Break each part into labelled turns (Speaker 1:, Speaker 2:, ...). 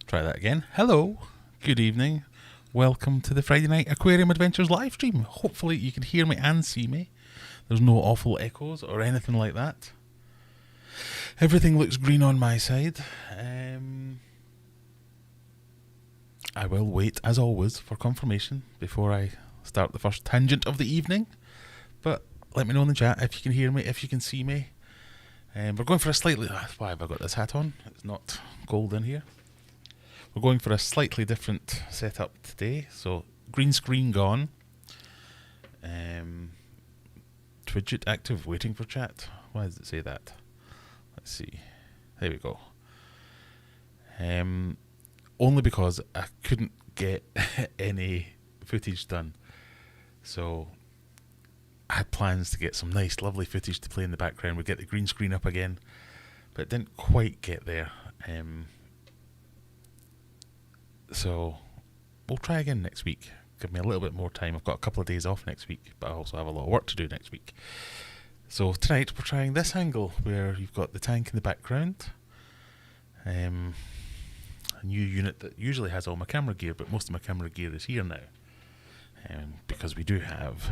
Speaker 1: Try that again. Hello, good evening. Welcome to the Friday Night Aquarium Adventures live stream. Hopefully you can hear me and see me. There's no awful echoes or anything like that. Everything looks green on my side. I will wait, as always, for confirmation before I start the first tangent of the evening. But let me know in the chat if you can hear me, if you can see me. We're going for a slightly... Why have I got this hat on? It's not cold in here. We're going for a slightly different setup today. So, green screen gone. Widget active, waiting for chat. Why does it say that? Let's see. There we go. Only because I couldn't get any footage done. So, I had plans to get some nice, lovely footage to play in the background. We'd get the green screen up again. But it didn't quite get there. So, we'll try again next week. Give me a little bit more time. I've got a couple of days off next week, but I also have a lot of work to do next week. So, tonight we're trying this angle, where you've got the tank in the background. A new unit that usually has all my camera gear, but most of my camera gear is here now. Because we do have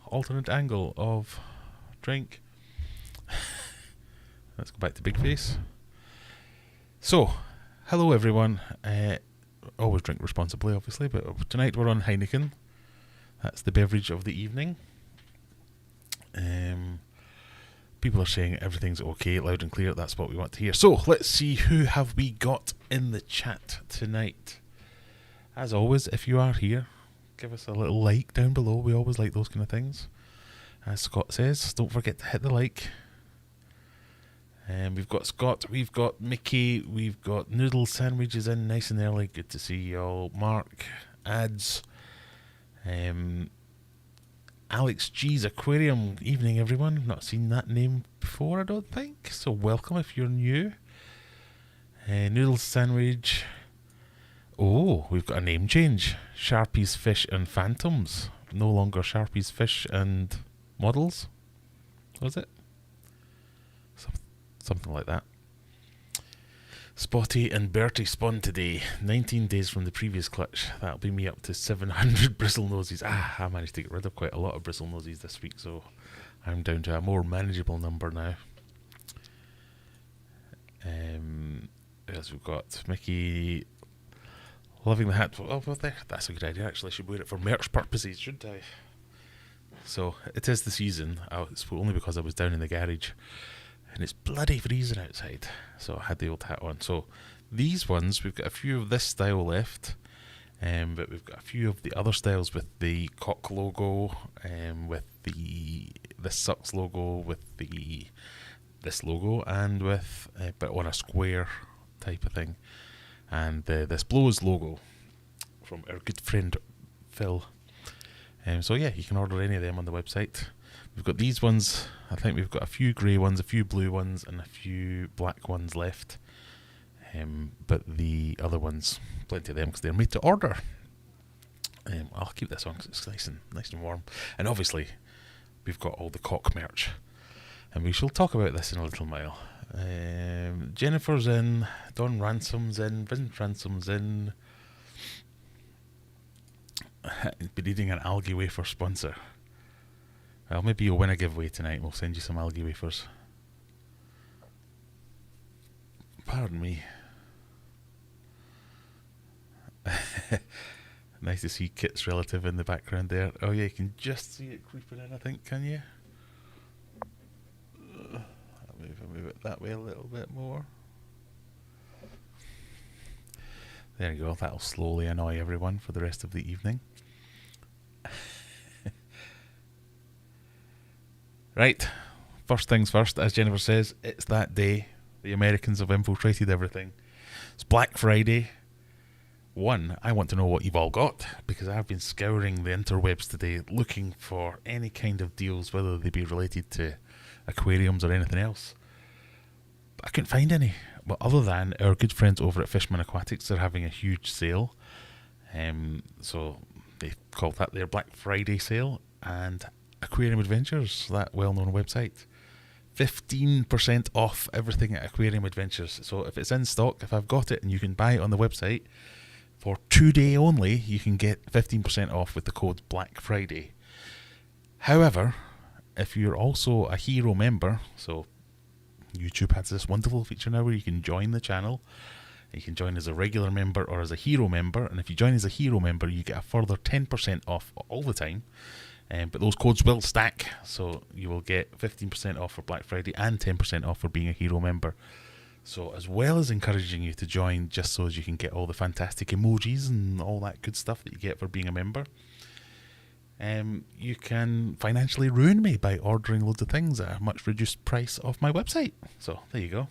Speaker 1: alternate angle of drink. Let's go back to Big Face. So, hello everyone. Always drink responsibly, obviously, but tonight we're on Heineken. That's the beverage of the evening. People are saying everything's okay, loud and clear. That's what we want to hear. So, let's see who have we got in the chat tonight. As always, if you are here, give us a little like down below. We always like those kind of things. As Scott says, don't forget to hit the like. We've got Scott, we've got Mickey, we've got Noodle Sandwiches in nice and early. Good to see y'all. Mark, Ads, Alex G's Aquarium. Evening, everyone. Not seen that name before, I don't think. So welcome if you're new. Noodle Sandwich. Oh, we've got a name change. Sharpies, Fish and Phantoms. No longer Sharpies, Fish and Models. Was it? Something like that. Spotty and Bertie spawned today. 19 days from the previous clutch. That'll be me up to 700 bristle noses. I managed to get rid of quite a lot of bristle noses this week, so I'm down to a more manageable number now. As we've got Mickey... Loving the hat. Oh, well, there. That's a good idea. Actually, I should wear it for merch purposes, shouldn't I? So, it is the season. It's only because I was down in the garage. And it's bloody freezing outside. So, I had the old hat on. So, these ones, we've got a few of this style left. But we've got a few of the other styles with the cock logo. With the This Sucks logo. With the this logo. And with, but on a square type of thing. And this Blows logo from our good friend Phil. So yeah, you can order any of them on the website. We've got these ones. I think we've got a few grey ones, a few blue ones, and a few black ones left. But the other ones, plenty of them because they're made to order. I'll keep this on because it's nice and warm. And obviously, we've got all the cock merch, and we shall talk about this in a little while. Jennifer's in, Don Ransom's in, Vince Ransom's in. Been eating an algae wafer sponsor. Well, maybe you'll win a giveaway tonight and we'll send you some algae wafers. Pardon me. Nice to see Kit's relative in the background there. Oh yeah, you can just see it creeping in, I think, can you? Move it that way a little bit more. There you go. That'll slowly annoy everyone for the rest of the evening. Right. First things first, as Jennifer says, it's that day. The Americans have infiltrated everything. It's Black Friday. I want to know what you've all got, because I've been scouring the interwebs today looking for any kind of deals, whether they be related to aquariums or anything else. But I couldn't find any. Well, other than our good friends over at Fishman Aquatics, they're having a huge sale. So they call that their Black Friday sale. And Aquarium Adventures, that well-known website, 15% off everything at Aquarium Adventures. So if it's in stock, if I've got it and you can buy it on the website, for 2 days only, you can get 15% off with the code Black Friday. However, if you're also a hero member, so YouTube has this wonderful feature now where you can join the channel. You can join as a regular member or as a hero member, and if you join as a hero member, you get a further 10% off all the time. But those codes will stack, so you will get 15% off for Black Friday and 10% off for being a hero member. So as well as encouraging you to join just so as you can get all the fantastic emojis and all that good stuff that you get for being a member, you can financially ruin me by ordering loads of things at a much reduced price off my website. So there you go.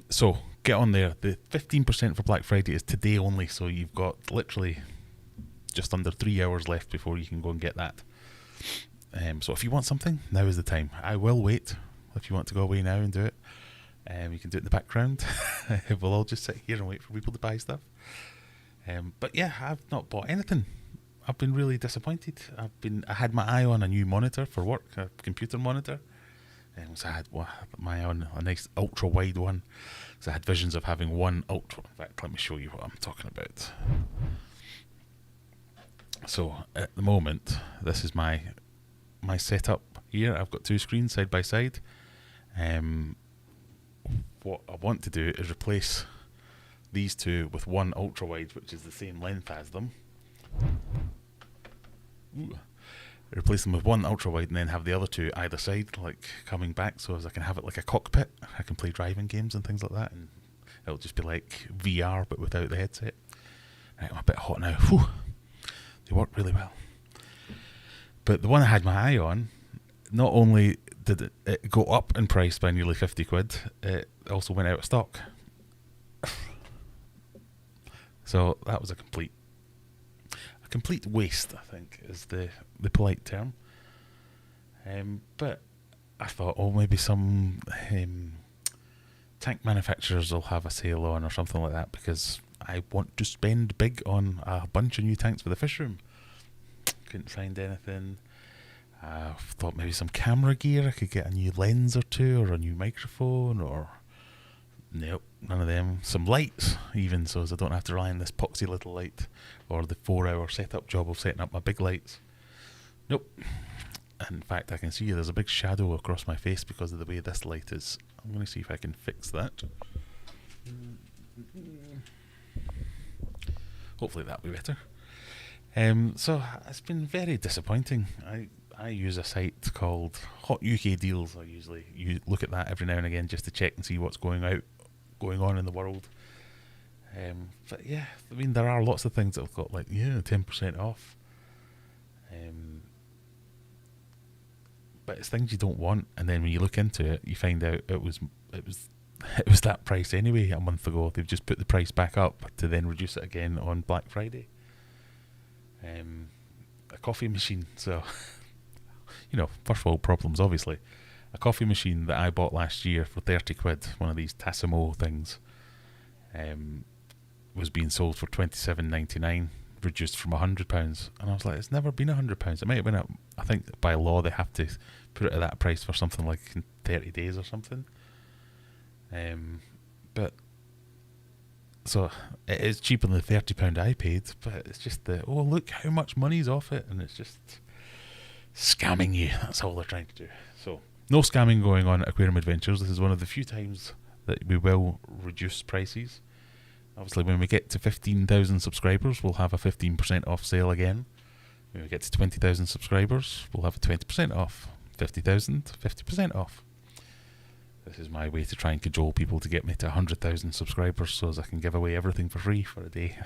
Speaker 1: So get on there. The 15% for Black Friday is today only, so you've got literally just under 3 hours left before you can go and get that. So if you want something, now is the time. I will wait. If you want to go away now and do it, you can do it in the background. We'll all just sit here and wait for people to buy stuff. But yeah, I've not bought anything. I've been really disappointed. I had my eye on a new monitor for work, a computer monitor. So I had my eye on a nice ultra wide one. So I had visions of having one ultra. In fact, let me show you what I'm talking about. So at the moment, this is my setup here. I've got 2 screens side by side. What I want to do is replace these 2 with one ultra wide, which is the same length as them. Replace them with one ultra wide and then have the other 2 either side, like coming back, so as I can have it like a cockpit. I can play driving games and things like that, and it'll just be like VR but without the headset. Right, I'm a bit hot now. Whew. They work really well. But the one I had my eye on, not only did it go up in price by nearly 50 quid, it also went out of stock. So that was a complete waste, I think, is the polite term. But I thought, maybe some tank manufacturers will have a sale on or something like that, because I want to spend big on a bunch of new tanks for the fish room. Couldn't find anything. I thought maybe some camera gear. I could get a new lens or 2 or a new microphone, or nope, none of them. Some lights even, so as I don't have to rely on this poxy little light or the 4-hour setup job of setting up my big lights. Nope. In fact, I can see there's a big shadow across my face because of the way this light is. I'm going to see if I can fix that. Hopefully that'll be better. So it's been very disappointing. I use a site called Hot UK Deals. I usually look at that every now and again just to check and see what's going on in the world. But yeah, I mean, there are lots of things that have got 10% off. But it's things you don't want, and then when you look into it, you find out it was that price anyway a month ago. They've just put the price back up to then reduce it again on Black Friday. A coffee machine, so first world problems, obviously. A coffee machine that I bought last year for 30 quid, one of these Tassimo things, was being sold for £27.99, reduced from £100, and I was like, it's never been £100. It might have been I think by law they have to put it at that price for something like in 30 days or something. But so it is cheaper than the £30 I paid, but it's just look how much money's off it, and it's just scamming you. That's all they're trying to do. So no scamming going on at Aquarium Adventures. This is one of the few times that we will reduce prices. Obviously, when we get to 15,000 subscribers, we'll have a 15% off sale again. When we get to 20,000 subscribers, we'll have a 20% off. 50,000, 50% off. This is my way to try and cajole people to get me to 100,000 subscribers so as I can give away everything for free for a day.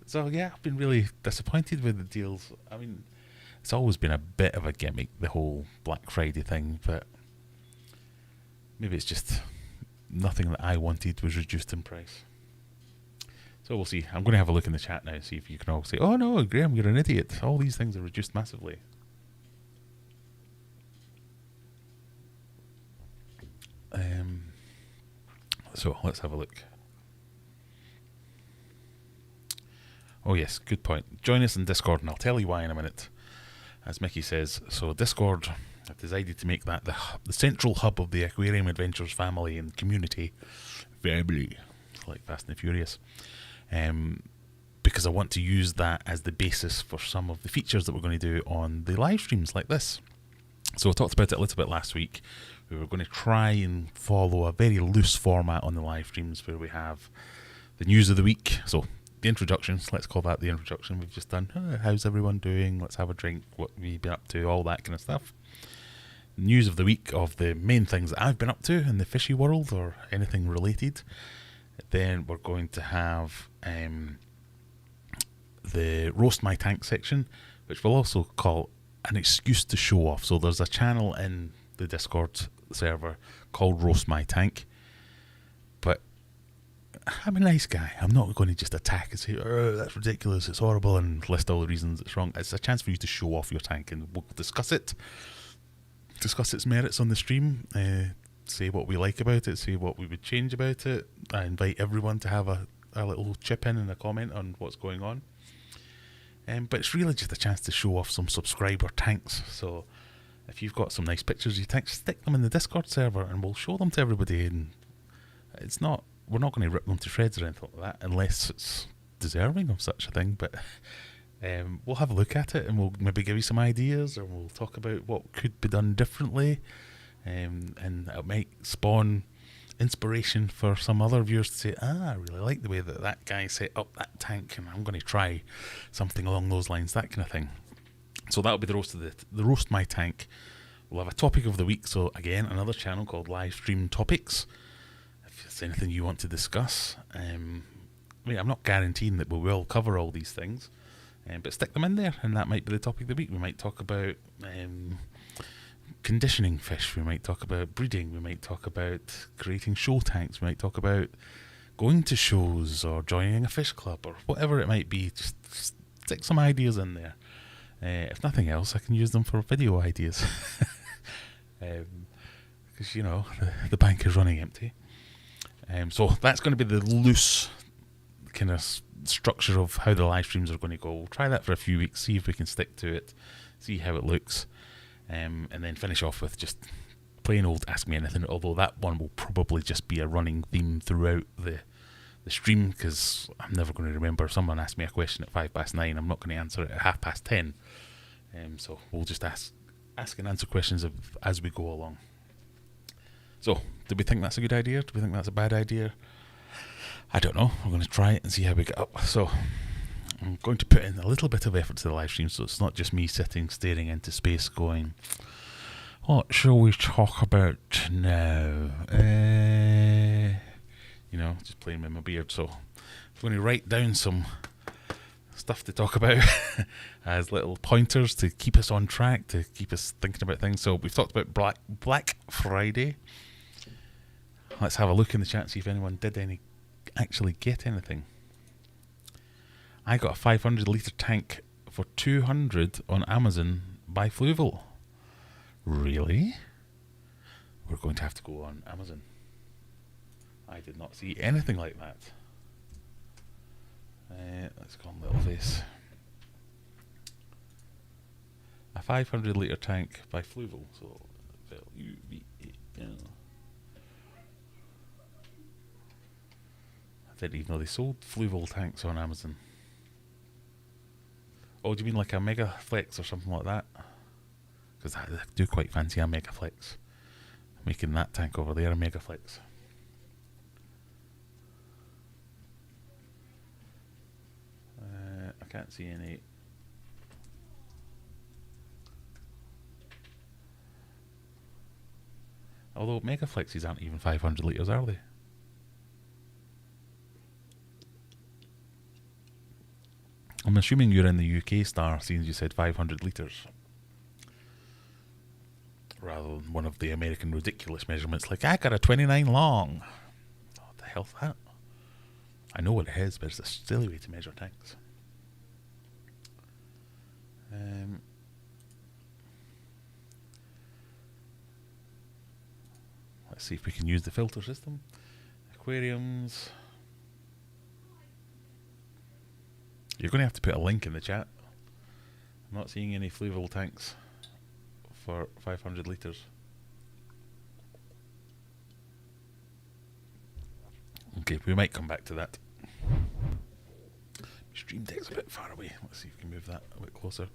Speaker 1: So yeah, I've been really disappointed with the deals. I mean, it's always been a bit of a gimmick, the whole Black Friday thing, but maybe it's just nothing that I wanted was reduced in price. So we'll see. I'm going to have a look in the chat now and see if you can all say, oh no, Graham, you're an idiot. All these things are reduced massively. So let's have a look. Oh yes, good point. Join us in Discord and I'll tell you why in a minute. as Mickey says. So Discord, I've decided to make that the central hub of the Aquarium Adventures family and community. Family, like Fast and the Furious. Because I want to use that as the basis for some of the features that we're going to do on the live streams like this. So I talked about it a little bit last week. We were going to try and follow a very loose format on the live streams where we have the news of the week. So the introductions, let's call that the introduction we've just done. How's everyone doing? Let's have a drink. What have you been up to? All that kind of stuff. News of the week of the main things that I've been up to in the fishy world or anything related. Then we're going to have the Roast My Tank section, which we'll also call an excuse to show off. So there's a channel in the Discord server called Roast My Tank, but I'm a nice guy. I'm not going to just attack and say, oh, that's ridiculous, it's horrible, and list all the reasons it's wrong. It's a chance for you to show off your tank, and we'll discuss its merits on the stream, say what we like about it, say what we would change about it. I invite everyone to have a little chip in and a comment on what's going on. But it's really just a chance to show off some subscriber tanks. So if you've got some nice pictures of your tanks, stick them in the Discord server and we'll show them to everybody. And we're not going to rip them to shreds or anything like that unless it's deserving of such a thing. But we'll have a look at it and we'll maybe give you some ideas, or we'll talk about what could be done differently. And it might spawn inspiration for some other viewers to say, I really like the way that guy set up that tank, and I'm going to try something along those lines, that kind of thing. So that'll be the Roast My Tank. We'll have a topic of the week. So again, another channel called Livestream Topics. If there's anything you want to discuss, I'm not guaranteeing that we will cover all these things, but stick them in there, and that might be the topic of the week. We might talk about conditioning fish, we might talk about breeding, we might talk about creating show tanks, we might talk about going to shows or joining a fish club or whatever it might be. Just stick some ideas in there. If nothing else, I can use them for video ideas. Because, the bank is running empty. So that's going to be the loose kind of structure of how the live streams are going to go. We'll try that for a few weeks, see if we can stick to it, see how it looks. And then finish off with just plain old Ask Me Anything, although that one will probably just be a running theme throughout the stream, because I'm never going to remember. If someone asks me a question at 9:05, I'm not going to answer it at 10:30. So we'll just ask and answer questions as we go along. So, do we think that's a good idea? Do we think that's a bad idea? I don't know. I'm going to try it and see how we get up. So I'm going to put in a little bit of effort to the live stream, so it's not just me sitting staring into space going, what shall we talk about now? Just playing with my beard. So I'm going to write down some stuff to talk about as little pointers to keep us on track, to keep us thinking about things. So we've talked about Black Friday. Let's have a look in the chat, see if anyone did actually get anything. I got a 500 litre tank for $200 on Amazon by Fluval. Really? We're going to have to go on Amazon. I did not see anything like that. Let's go on Little Face. A 500 litre tank by Fluval. So, L-U-V-A-L. I didn't even know they sold Fluval tanks on Amazon. Oh, do you mean like a Mega Flex or something like that? Because I do quite fancy a Mega Flex. Making that tank over there a Mega Flex. I can't see any. Although Mega Flexes aren't even 500 litres, are they? I'm assuming you're in the UK, Star, seeing as you said 500 litres. Rather than one of the American ridiculous measurements like, I got a 29 long. What the hell's that? I know what it is, but it's a silly way to measure tanks. Let's see if we can use the filter system. Aquariums. You're going to have to put a link in the chat. I'm not seeing any flammable tanks for 500 litres. Okay, we might come back to that. Stream deck's a bit far away. Let's see if we can move that a bit closer.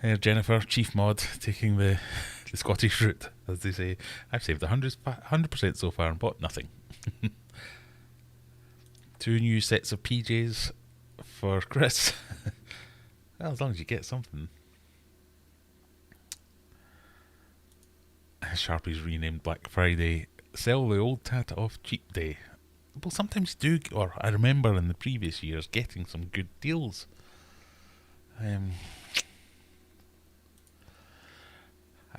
Speaker 1: Here, Jennifer, Chief Mod, taking the Scottish route, as they say. I've saved 100% so far and bought nothing. 2 new sets of PJs for Chris. Well, as long as you get something. Sharpie's renamed Black Friday. Sell the old tat off cheap day. Well, sometimes do, or I remember in the previous years getting some good deals. I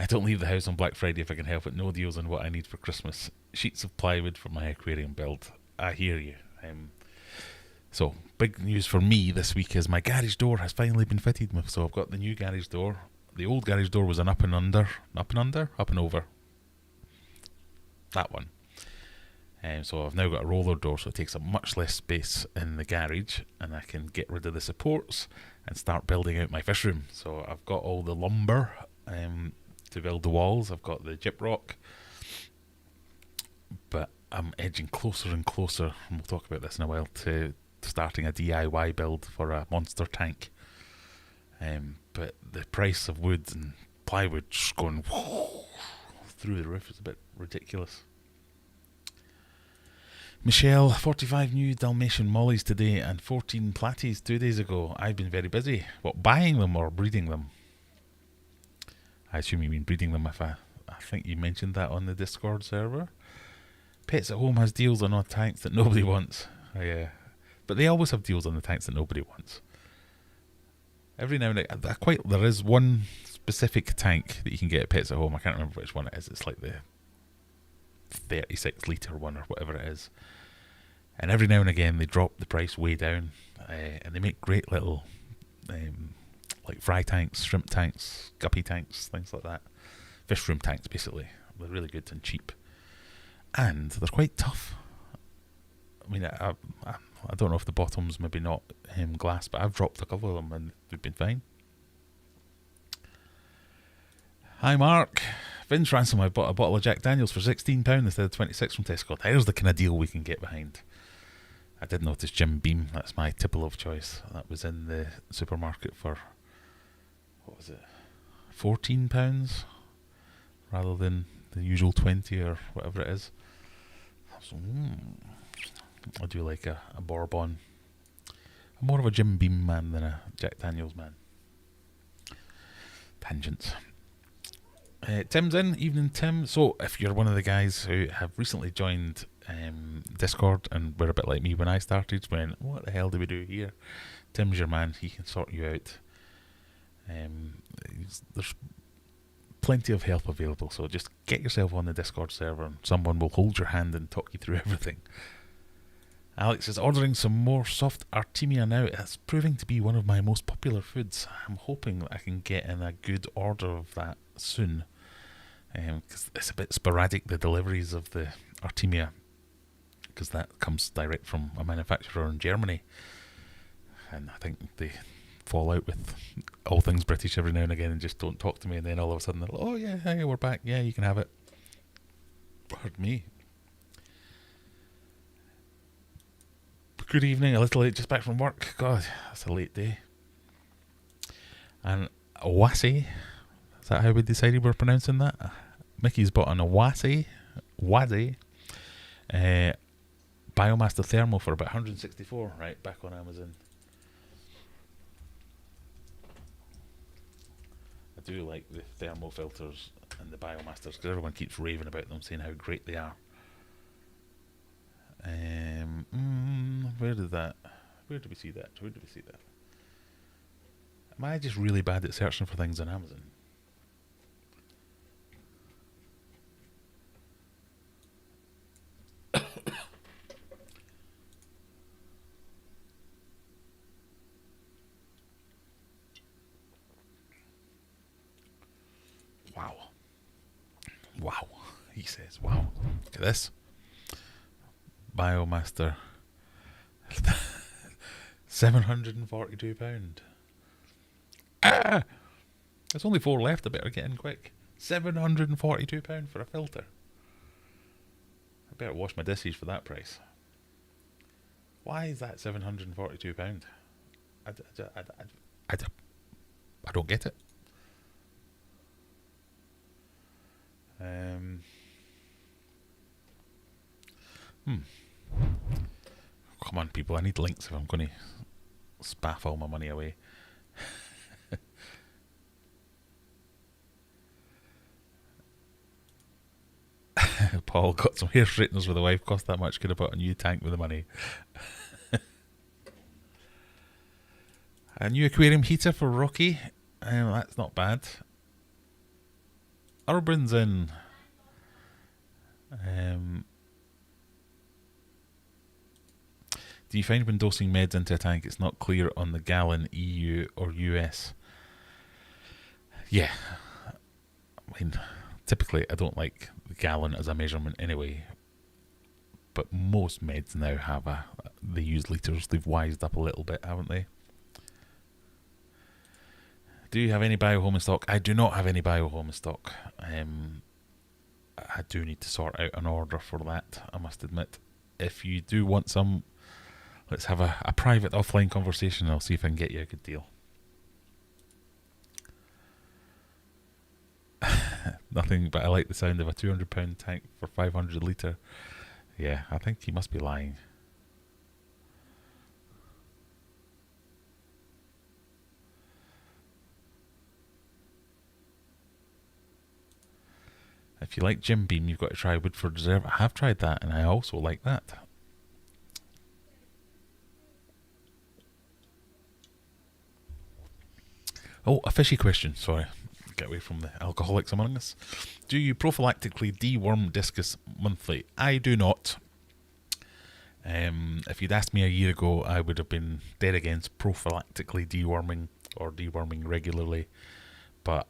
Speaker 1: don't leave the house on Black Friday if I can help it. No deals on what I need for Christmas. Sheets of plywood for my aquarium build. I hear you. So, big news for me this week is my garage door has finally been fitted with. So I've got the new garage door. The old garage door was an up and over. That one. So I've now got a roller door, so it takes up much less space in the garage, and I can get rid of the supports and start building out my fish room. So I've got all the lumber to build the walls. I've got the gyprock, but I'm edging closer and closer, and we'll talk about this in a while, to starting a DIY build for a monster tank. But the price of wood and plywood just going through the roof is a bit ridiculous. Michelle, 45 new Dalmatian mollies today and 14 platies 2 days ago. I've been very busy. What, buying them or breeding them? I assume you mean breeding them. I think you mentioned that on the Discord server. Pets at Home has deals on odd tanks that nobody wants. Yeah, but they always have deals on the tanks that nobody wants. Every now and then, there is one specific tank that you can get at Pets at Home. I can't remember which one it is. It's like the 36 litre one or whatever it is. And every now and again they drop the price way down, and they make great little like fry tanks, shrimp tanks, guppy tanks, things like that. Fish room tanks, basically. They're really good and cheap. And they're quite tough. I mean, I don't know if the bottom's maybe not glass, but I've dropped a couple of them and they've been fine. Hi Mark. Vince Ransom, I bought a bottle of Jack Daniels for £16 instead of 26 from Tesco. There's the kind of deal we can get behind. I did notice Jim Beam, that's my tipple of choice. That was in the supermarket for, what was it, £14 rather than the usual 20 or whatever it is. So, I do like a bourbon. I'm more of a Jim Beam man than a Jack Daniels man. Tangents. Tim's in. Evening, Tim. So, if you're one of the guys who have recently joined Discord and were a bit like me when I started, when, what the hell do we do here? Tim's your man. He can sort you out. There's plenty of help available, so just get yourself on the Discord server and someone will hold your hand and talk you through everything. Alex is ordering some more soft Artemia now. It's proving to be one of my most popular foods. I'm hoping that I can get in a good order of that soon, because it's a bit sporadic, the deliveries of the Artemia, because that comes direct from a manufacturer in Germany, and I think they fall out with all things British every now and again and just don't talk to me, and then all of a sudden they're like, oh yeah, hey, we're back, yeah, you can have it. Pardon me. Good evening, a little late, just back from work. God, that's a late day. And Awasi, is that how we decided we're pronouncing that? Mickey's bought an Awasi Biomaster Thermal for about 164, right, back on Amazon. I do like the thermal filters and the Biomasters because everyone keeps raving about them, saying how great they are. Where did we see that? Am I just really bad at searching for things on Amazon? Wow, he says, wow. Look at this. Biomaster. £742. Ah! There's only 4 left. I better get in quick. £742 for a filter. I better wash my dishes for that price. Why is that £742? I don't get it. Come on, people. I need links if I'm going to spaff all my money away. Paul got some hair straighteners with the wife. Cost that much. Could have bought a new tank with the money. A new aquarium heater for Rocky. That's not bad. Urban's in. Do you find when dosing meds into a tank it's not clear on the gallon EU or US? Yeah. I mean, typically I don't like the gallon as a measurement anyway. But most meds now have they use litres. They've wised up a little bit, haven't they? Do you have any biohome in stock? I do not have any biohome in stock. I do need to sort out an order for that, I must admit. If you do want some, let's have a private offline conversation and I'll see if I can get you a good deal. Nothing, but I like the sound of a £200 tank for 500 litre. Yeah, I think he must be lying. If you like Jim Beam, you've got to try Woodford Reserve. I have tried that, and I also like that. Oh, a fishy question. Sorry. Get away from the alcoholics among us. Do you prophylactically deworm Discus monthly? I do not. If you'd asked me a year ago, I would have been dead against prophylactically deworming or deworming regularly. But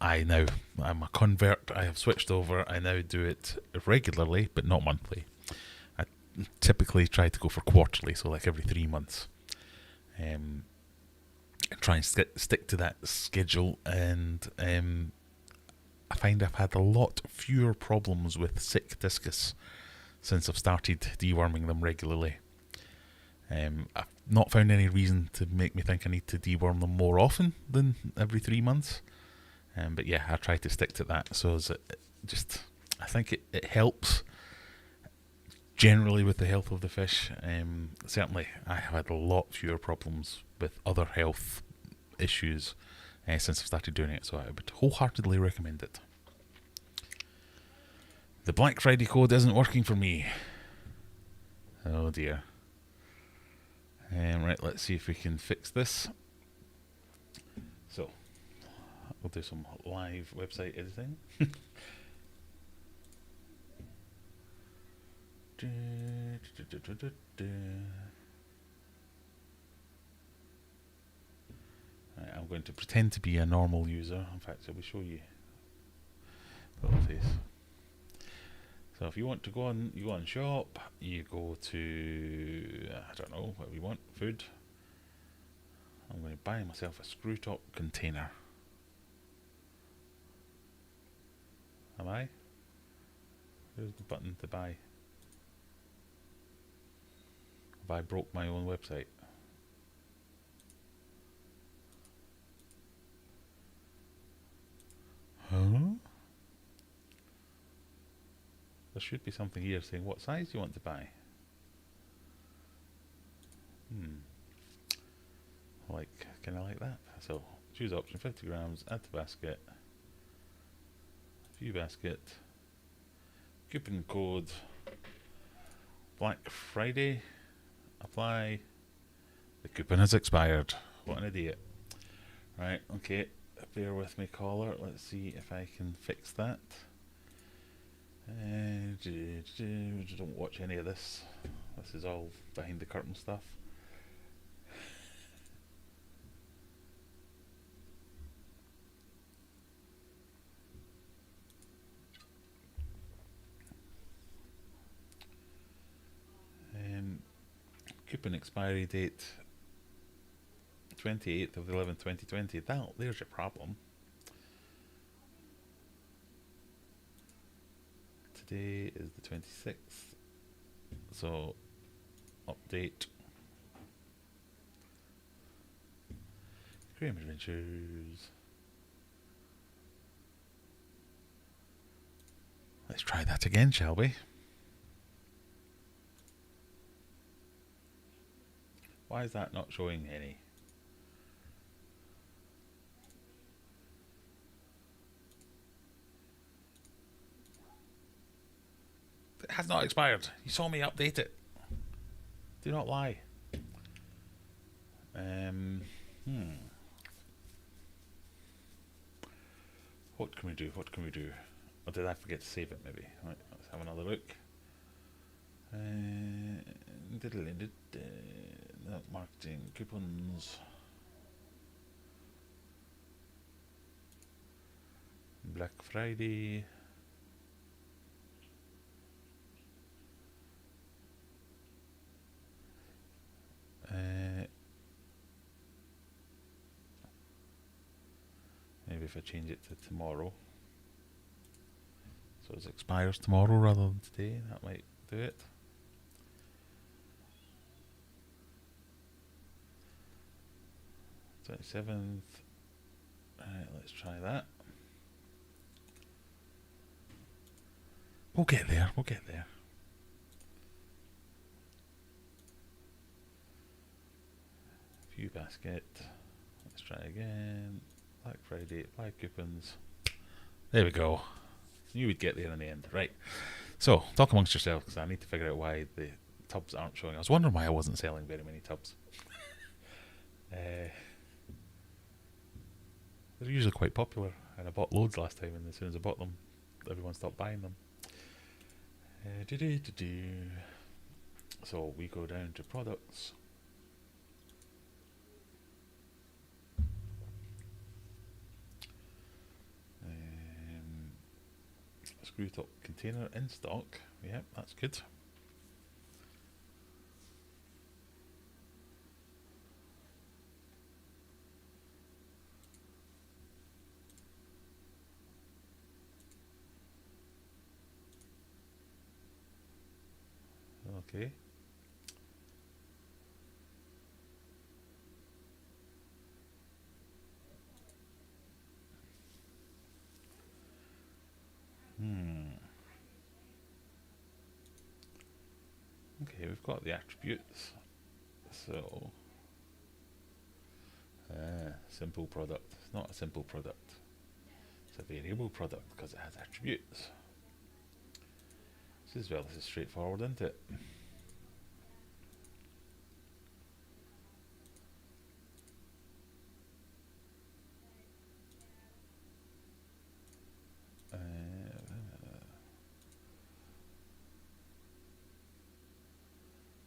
Speaker 1: I'm a convert. I have switched over. I now do it regularly, but not monthly. I typically try to go for quarterly, so like every 3 months. And try and stick to that schedule, and I find I've had a lot fewer problems with sick discus since I've started deworming them regularly. I've not found any reason to make me think I need to deworm them more often than every 3 months. But yeah, I try to stick to that. So I think it helps generally with the health of the fish. Certainly, I have had a lot fewer problems with other health issues since I've started doing it. So I would wholeheartedly recommend it. The Black Friday code isn't working for me. Oh dear. Right, let's see if we can fix this. So, we'll do some live website editing. Right, I'm going to pretend to be a normal user. In fact, I will show you the little face. So if you want to go on, you go on shop, you go to, I don't know, what we want, food. I'm going to buy myself a screw top container. Am I? Where's the button to buy? Have I broke my own website? Huh? There should be something here saying what size you want to buy. Like, kind of like that. So, choose option 50 grams, add to basket, view basket, coupon code, Black Friday, apply. The coupon has expired. What an idiot. Right, okay, bear with me, caller. Let's see if I can fix that. Don't watch any of this. This is all behind the curtain stuff. Coupon expiry date 28th of the 11th, 2020. There's your problem. Today is the 26th. So, update. Aquarium Adventures. Let's try that again, shall we? Why is that not showing any? It has not expired. You saw me update it. Do not lie. What can we do? What can we do? Or did I forget to save it maybe? Right, let's have another look. Marketing, coupons. Black Friday. Maybe if I change it to tomorrow, so it expires tomorrow rather than today, that might do it. — 27th. Right, let's try that. We'll get there. We'll get there. View basket. Let's try again. Black Friday, buy coupons. There we go. Knew we'd get there in the end. Right. So, talk amongst yourselves, because I need to figure out why the tubs aren't showing. I was wondering why I wasn't selling very many tubs. They're usually quite popular, and I bought loads last time, and as soon as I bought them, everyone stopped buying them. So, we go down to products. Screw top container in stock. Yep, that's good. Okay. Okay, we've got the attributes. So, simple product. It's not a simple product. It's a variable product because it has attributes. This is straightforward, isn't it?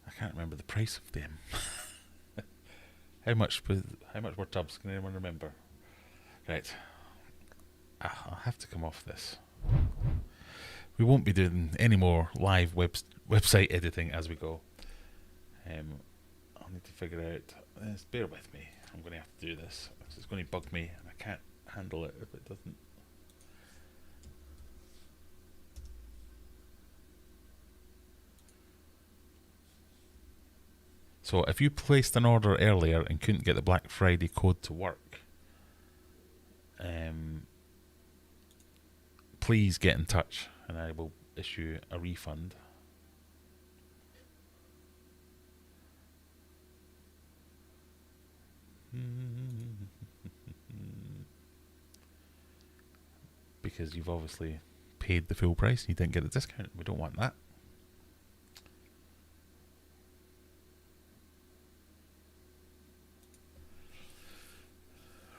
Speaker 1: I can't remember the price of them. How much were tubs? Can anyone remember? Right. I'll have to come off this. We won't be doing any more live website editing as we go. I'll need to figure out. Bear with me. I'm going to have to do this. It's going to bug me, and I can't handle it if it doesn't. So if you placed an order earlier and couldn't get the Black Friday code to work, please get in touch and I will issue a refund. Because you've obviously paid the full price and you didn't get a discount. We don't want that.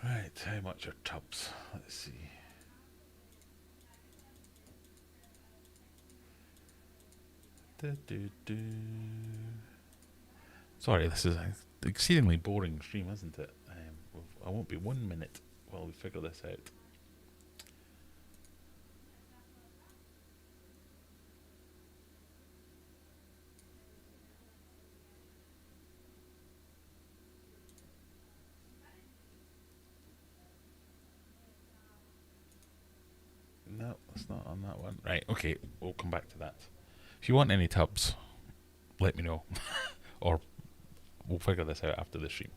Speaker 1: Right, how much are tubs? Let's see. Sorry, this is an exceedingly boring stream, isn't it? I won't be 1 minute while we figure this out. No, it's not on that one. Right, okay, we'll come back to that. If you want any tubs, let me know. Or we'll figure this out after the stream.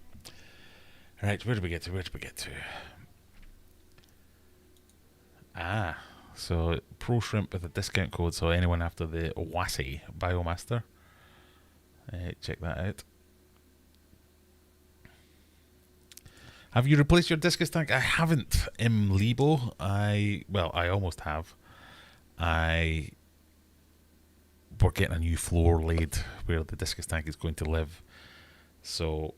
Speaker 1: Right, where did we get to? So Pro Shrimp with a discount code, so anyone after the WASI Biomaster, check that out. Have you replaced your Discus tank? I haven't, Lebo. I almost have. We're getting a new floor laid where the Discus tank is going to live. So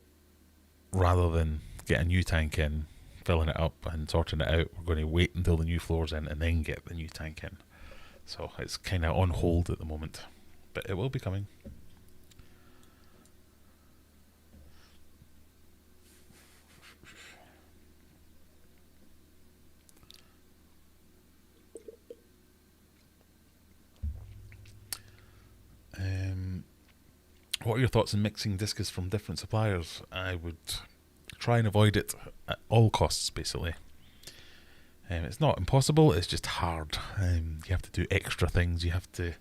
Speaker 1: rather than get a new tank in, filling it up and sorting it out, we're going to wait until the new floor's in and then get the new tank in. So it's kind of on hold at the moment, but it will be coming. What are your thoughts on mixing Discus from different suppliers? I would try and avoid it at all costs, basically. It's not impossible, it's just hard. You have to do extra things. You have to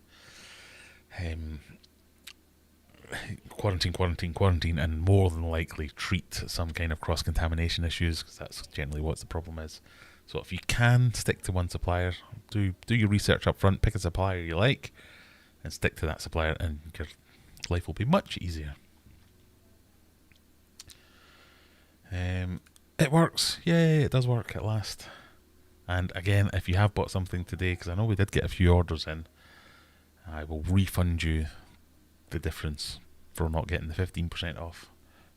Speaker 1: quarantine, and more than likely treat some kind of cross-contamination issues, because that's generally what the problem is. So if you can stick to one supplier, do your research up front, pick a supplier you like, and stick to that supplier, and your life will be much easier. It works. Yay, it does work at last. And again, if you have bought something today, because I know we did get a few orders in, I will refund you the difference for not getting the 15% off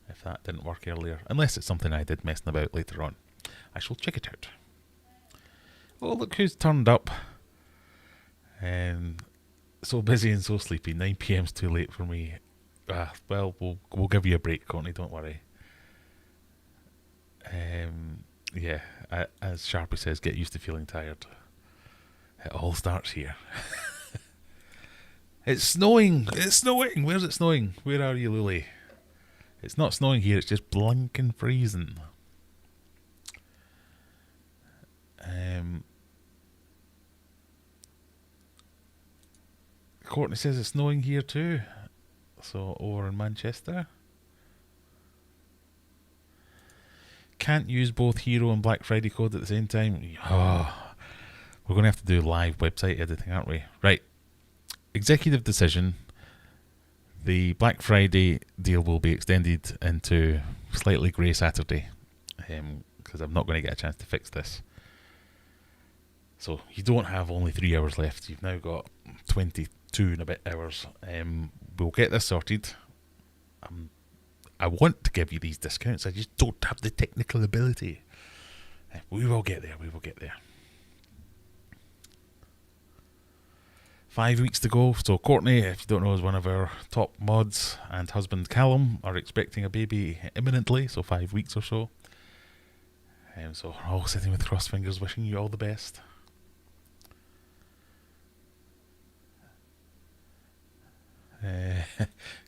Speaker 1: if that didn't work earlier. Unless it's something I did messing about later on. I shall check it out. Oh, look who's turned up. So busy and so sleepy. 9 PM's too late for me. Well, we'll give you a break, Courtney, don't worry. Yeah, as Sharpie says, get used to feeling tired. It all starts here. It's snowing! It's snowing! Where's it snowing? Where are you, Lily? It's not snowing here, it's just blinking freezing. Courtney says it's snowing here too. So, over in Manchester. Can't use both Hero and Black Friday code at the same time. Oh, we're going to have to do live website editing, aren't we? Right. Executive decision. The Black Friday deal will be extended into slightly grey Saturday, because I'm not going to get a chance to fix this. So you don't have only 3 hours left. You've now got 22 and a bit hours. We'll get this sorted. I want to give you these discounts. I just don't have the technical ability. We will get there. We will get there. 5 weeks to go. So Courtney, if you don't know, is one of our top mods, and husband Callum are expecting a baby imminently. So 5 weeks or so. So we're all sitting with crossed fingers, wishing you all the best.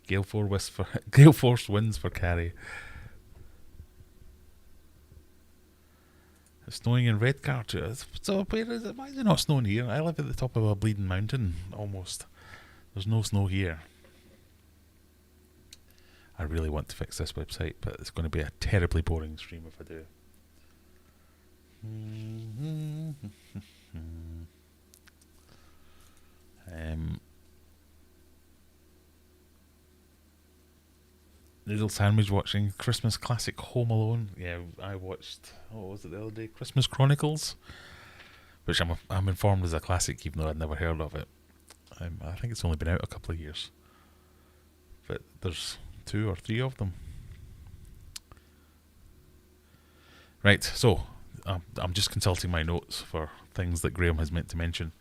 Speaker 1: Gale Force wins for Carrie. It's snowing in Redcar too. So where is it? Why is it not snowing here? I live at the top of a bleeding mountain, almost. There's no snow here. I really want to fix this website, but it's going to be a terribly boring stream if I do. Noodle Sandwich watching Christmas classic Home Alone. Yeah, I watched, what was it the other day? Christmas Chronicles, which I'm informed is a classic, even though I'd never heard of it. I think it's only been out a couple of years, but there's 2 or 3 of them. Right, so I'm just consulting my notes for things that Graham has meant to mention.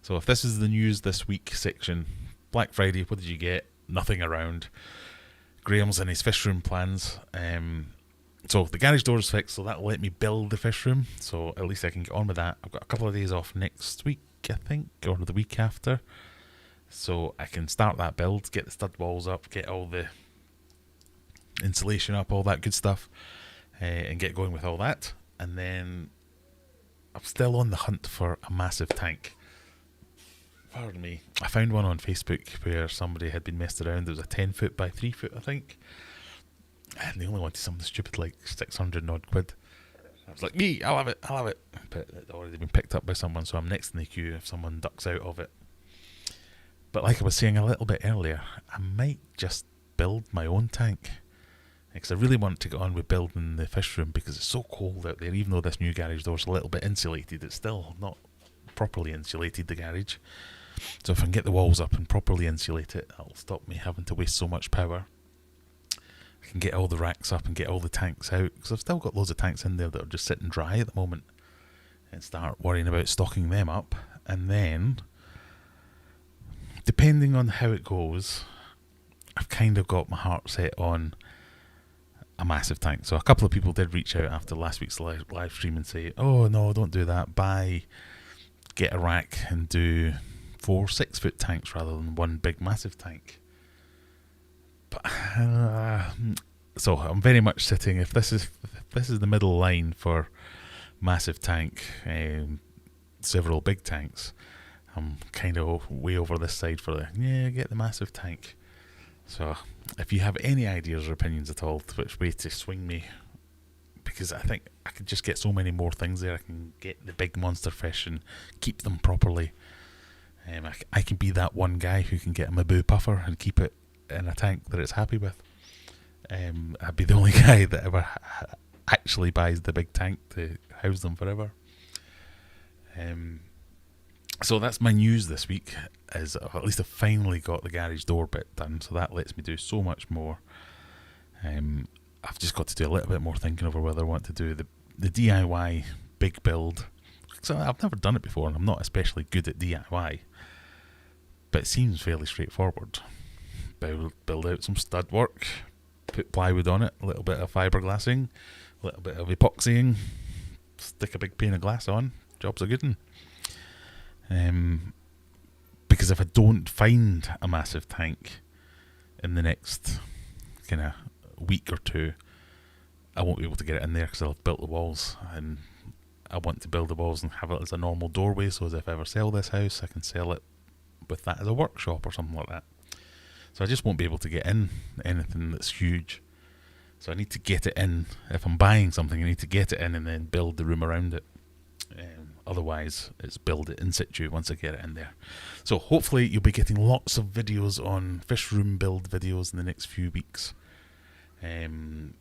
Speaker 1: So if this is the news this week section, Black Friday, what did you get? Nothing around. Graham's in his fish room plans. So the garage door is fixed, so that'll let me build the fish room. So at least I can get on with that. I've got a couple of days off next week, I think, or the week after. So I can start that build, get the stud walls up, get all the insulation up, all that good stuff, and get going with all that. And then I'm still on the hunt for a massive tank. Pardon me. I found one on Facebook where somebody had been messed around. It was a 10 foot by 3 foot, I think. And they only wanted something stupid like 600 odd quid. I was like, me, I'll have it. But it had already been picked up by someone, so I'm next in the queue if someone ducks out of it. But like I was saying a little bit earlier, I might just build my own tank. Because I really want to get on with building the fish room because it's so cold out there. Even though this new garage door's a little bit insulated, it's still not properly insulated, the garage. So if I can get the walls up and properly insulate it, that'll stop me having to waste so much power. I can get all the racks up and get all the tanks out, because I've still got loads of tanks in there that are just sitting dry at the moment, and start worrying about stocking them up. And then, depending on how it goes, I've kind of got my heart set on a massive tank. So a couple of people did reach out after last week's live stream and say, oh no, don't do that, get a rack and do 4 6-foot tanks rather than one big massive tank. But so I'm very much sitting, if this is the middle line for massive tank, several big tanks, I'm kind of way over this side for get the massive tank. So if you have any ideas or opinions at all to which way to swing me, because I think I could just get so many more things there. I can get the big monster fish and keep them properly. I can be that one guy who can get a Mabu puffer and keep it in a tank that it's happy with. I'd be the only guy that ever actually buys the big tank to house them forever. So that's my news this week, is at least I've finally got the garage door bit done, so that lets me do so much more. I've just got to do a little bit more thinking over whether I want to do the DIY big build. So I've never done it before, and I'm not especially good at DIY, but it seems fairly straightforward. Build out some stud work, put plywood on it, a little bit of fiberglassing, a little bit of epoxying, stick a big pane of glass on, job's a good one. Because if I don't find a massive tank in the next kind of week or two, I won't be able to get it in there because I'll have built the walls, and I want to build the walls and have it as a normal doorway, so as if I ever sell this house, I can sell it with that as a workshop or something like that. So I just won't be able to get in anything that's huge. So I need to get it in. If I'm buying something, I need to get it in and then build the room around it. Otherwise, it's build it in situ once I get it in there. So hopefully you'll be getting lots of videos on fish room build videos in the next few weeks. And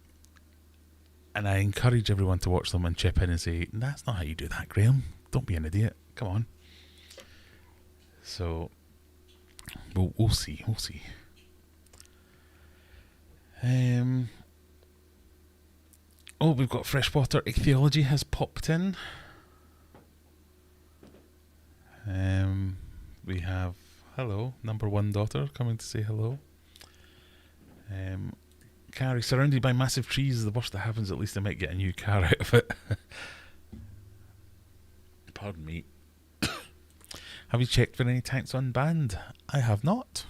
Speaker 1: I encourage everyone to watch them and chip in and say, that's not how you do that, Graham. Don't be an idiot. Come on. So we'll see. We've got freshwater ichthyology has popped in. We have hello, number one daughter coming to say hello. Carrie, surrounded by massive trees, the worst that happens, at least I might get a new car out of it. Pardon me. Have you checked for any tanks unbanned? I have not.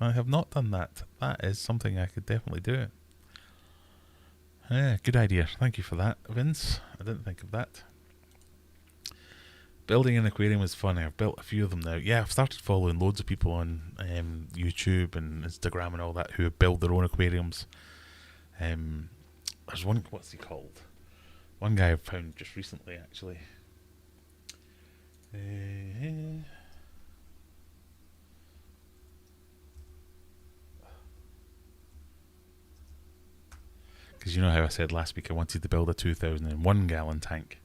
Speaker 1: I have not done that. That is something I could definitely do. Good idea. Thank you for that, Vince. I didn't think of that. Building an aquarium is fun. I've built a few of them now. Yeah, I've started following loads of people on YouTube and Instagram and all that who build their own aquariums. There's one, what's he called? One guy I've found just recently, actually. Because you know how I said last week I wanted to build a 2,001 gallon tank.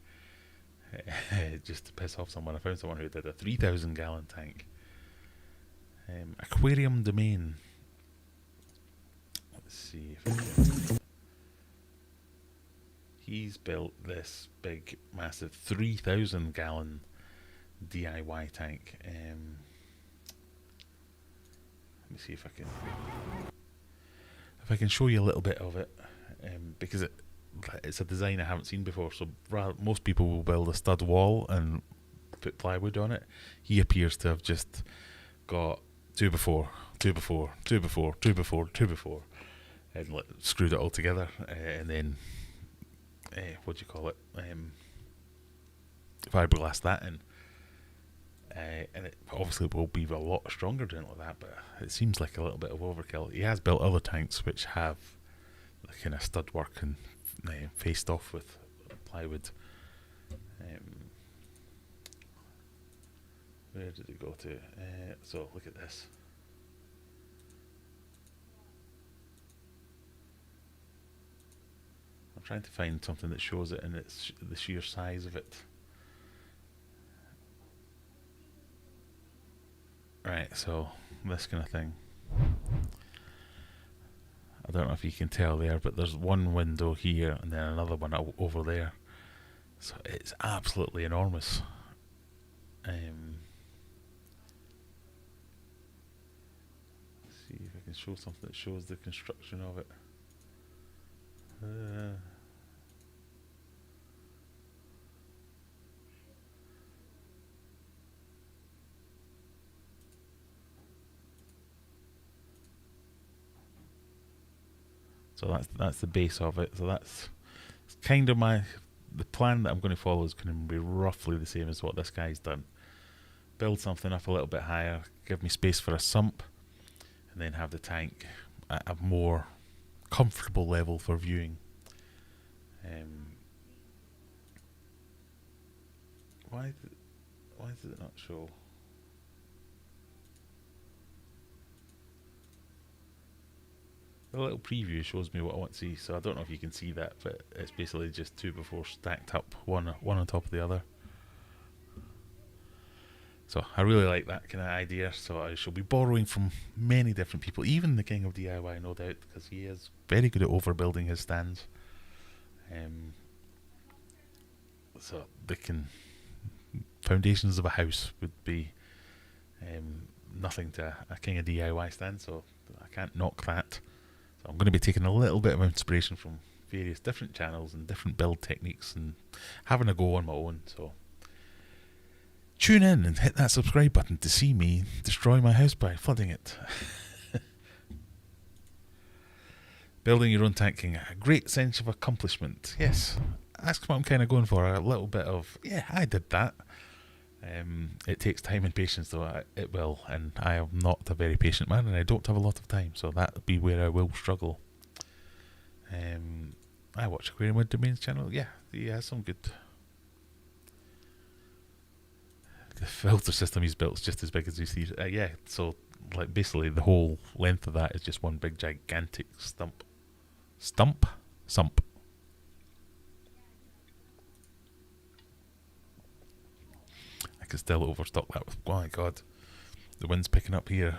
Speaker 1: Just to piss off someone. I found someone who did a 3,000 gallon tank. Aquarium Domain. Let's see if I can. He's built this big, massive 3,000 gallon DIY tank. Let me see if I can show you a little bit of it, because it's a design I haven't seen before. So most people will build a stud wall and put plywood on it. He appears to have just got two before, and screwed it all together, and then what do you call it? fiberglass that in. And it obviously will be a lot stronger doing it like that, but it seems like a little bit of overkill. He has built other tanks which have the kind of stud work and faced off with plywood. Where did it go to? So look at this. I'm trying to find something that shows it in its the sheer size of it. Right, so this kind of thing. I don't know if you can tell there, but there's one window here and then another one over there. So it's absolutely enormous. Let's see if I can show something that shows the construction of it. So that's the base of it. So that's kind of the plan that I'm going to follow is going to be roughly the same as what this guy's done. Build something up a little bit higher, give me space for a sump, and then have the tank at a more comfortable level for viewing. Why did it not show? The little preview shows me what I want to see, so I don't know if you can see that, but it's basically just 2x4 stacked up, one on top of the other. So I really like that kind of idea, so I shall be borrowing from many different people, even the king of DIY, no doubt, because he is very good at overbuilding his stands. So foundations of a house would be nothing to a king of DIY stand, so I can't knock that. So I'm going to be taking a little bit of inspiration from various different channels and different build techniques and having a go on my own. So tune in and hit that subscribe button to see me destroy my house by flooding it. Building your own tanking, a great sense of accomplishment. Yes, that's what I'm kind of going for. A little bit of, yeah, I did that. It takes time and patience, though. It will, and I am not a very patient man, and I don't have a lot of time, so that would be where I will struggle. I watch Aquarium with Domains channel. Yeah, he has some good. The filter system he's built is just as big as you see. Yeah, so like basically the whole length of that is just one big gigantic sump. I could still overstock that with, oh my god, the wind's picking up here.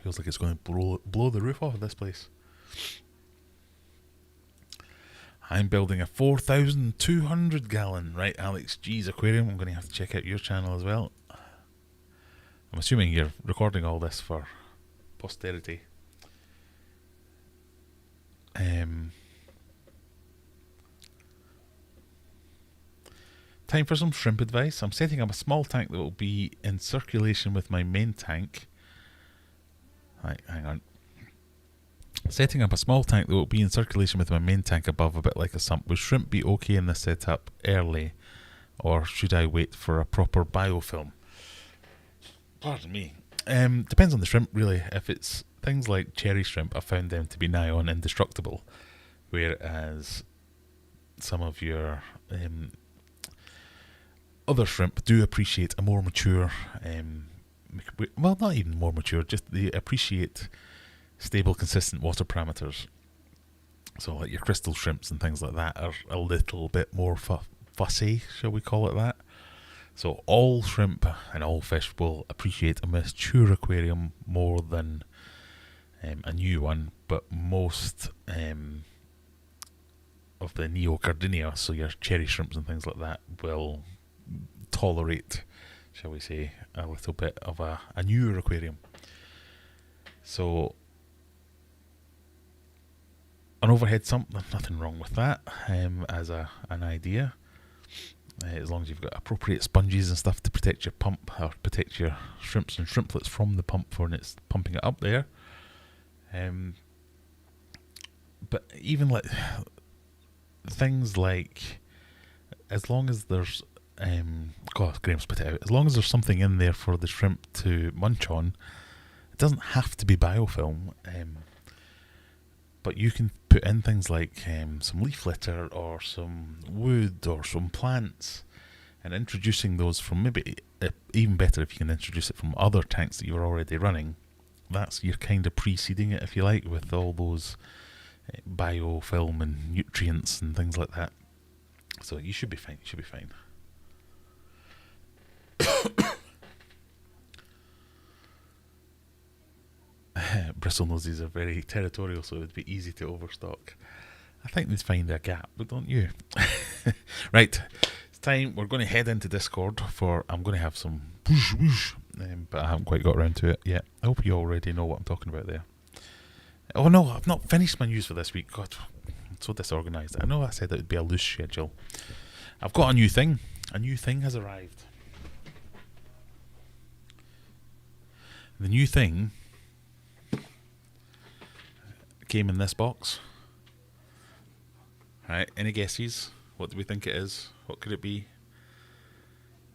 Speaker 1: Feels like it's going to blow the roof off of this place. I'm building a 4,200 gallon. Right, Alex G's Aquarium. I'm going to have to check out your channel as well. I'm assuming you're recording all this for posterity. Time for some shrimp advice. I'm setting up a small tank that will be in circulation with my main tank. Right, hang on. Setting up a small tank that will be in circulation with my main tank above, a bit like a sump. Would shrimp be okay in this setup early, or should I wait for a proper biofilm? Pardon me. Depends on the shrimp, really. If it's things like cherry shrimp, I found them to be nigh on indestructible, whereas some of your other shrimp do appreciate a more mature, well, not even more mature, just they appreciate stable, consistent water parameters. So like your crystal shrimps and things like that are a little bit more fussy, shall we call it that. So all shrimp and all fish will appreciate a mature aquarium more than a new one, but most of the neocardinia, so your cherry shrimps and things like that, will tolerate, shall we say, a little bit of a newer aquarium. So an overhead sump, there's nothing wrong with that as an idea, as long as you've got appropriate sponges and stuff to protect your pump or protect your shrimps and shrimplets from the pump when it's pumping it up there. But even like things like, as long as there's God, Graham spit it out. As long as there's something in there for the shrimp to munch on, it doesn't have to be biofilm. But you can put in things like some leaf litter or some wood or some plants, and introducing those from maybe even better if you can introduce it from other tanks that you're already running. That's you're kind of preceding it, if you like, with all those biofilm and nutrients and things like that. So you should be fine. You should be fine. Bristle noses are very territorial, so it would be easy to overstock. I think they'd find a gap, but don't you? Right, it's time. We're going to head into Discord for. I'm going to have some whoosh whoosh, but I haven't quite got around to it yet. I hope you already know what I'm talking about there. Oh no, I've not finished my news for this week. God, I'm so disorganised. I know I said it would be a loose schedule. I've got a new thing. A new thing has arrived. The new thing came in this box. Right, any guesses? What do we think it is? What could it be?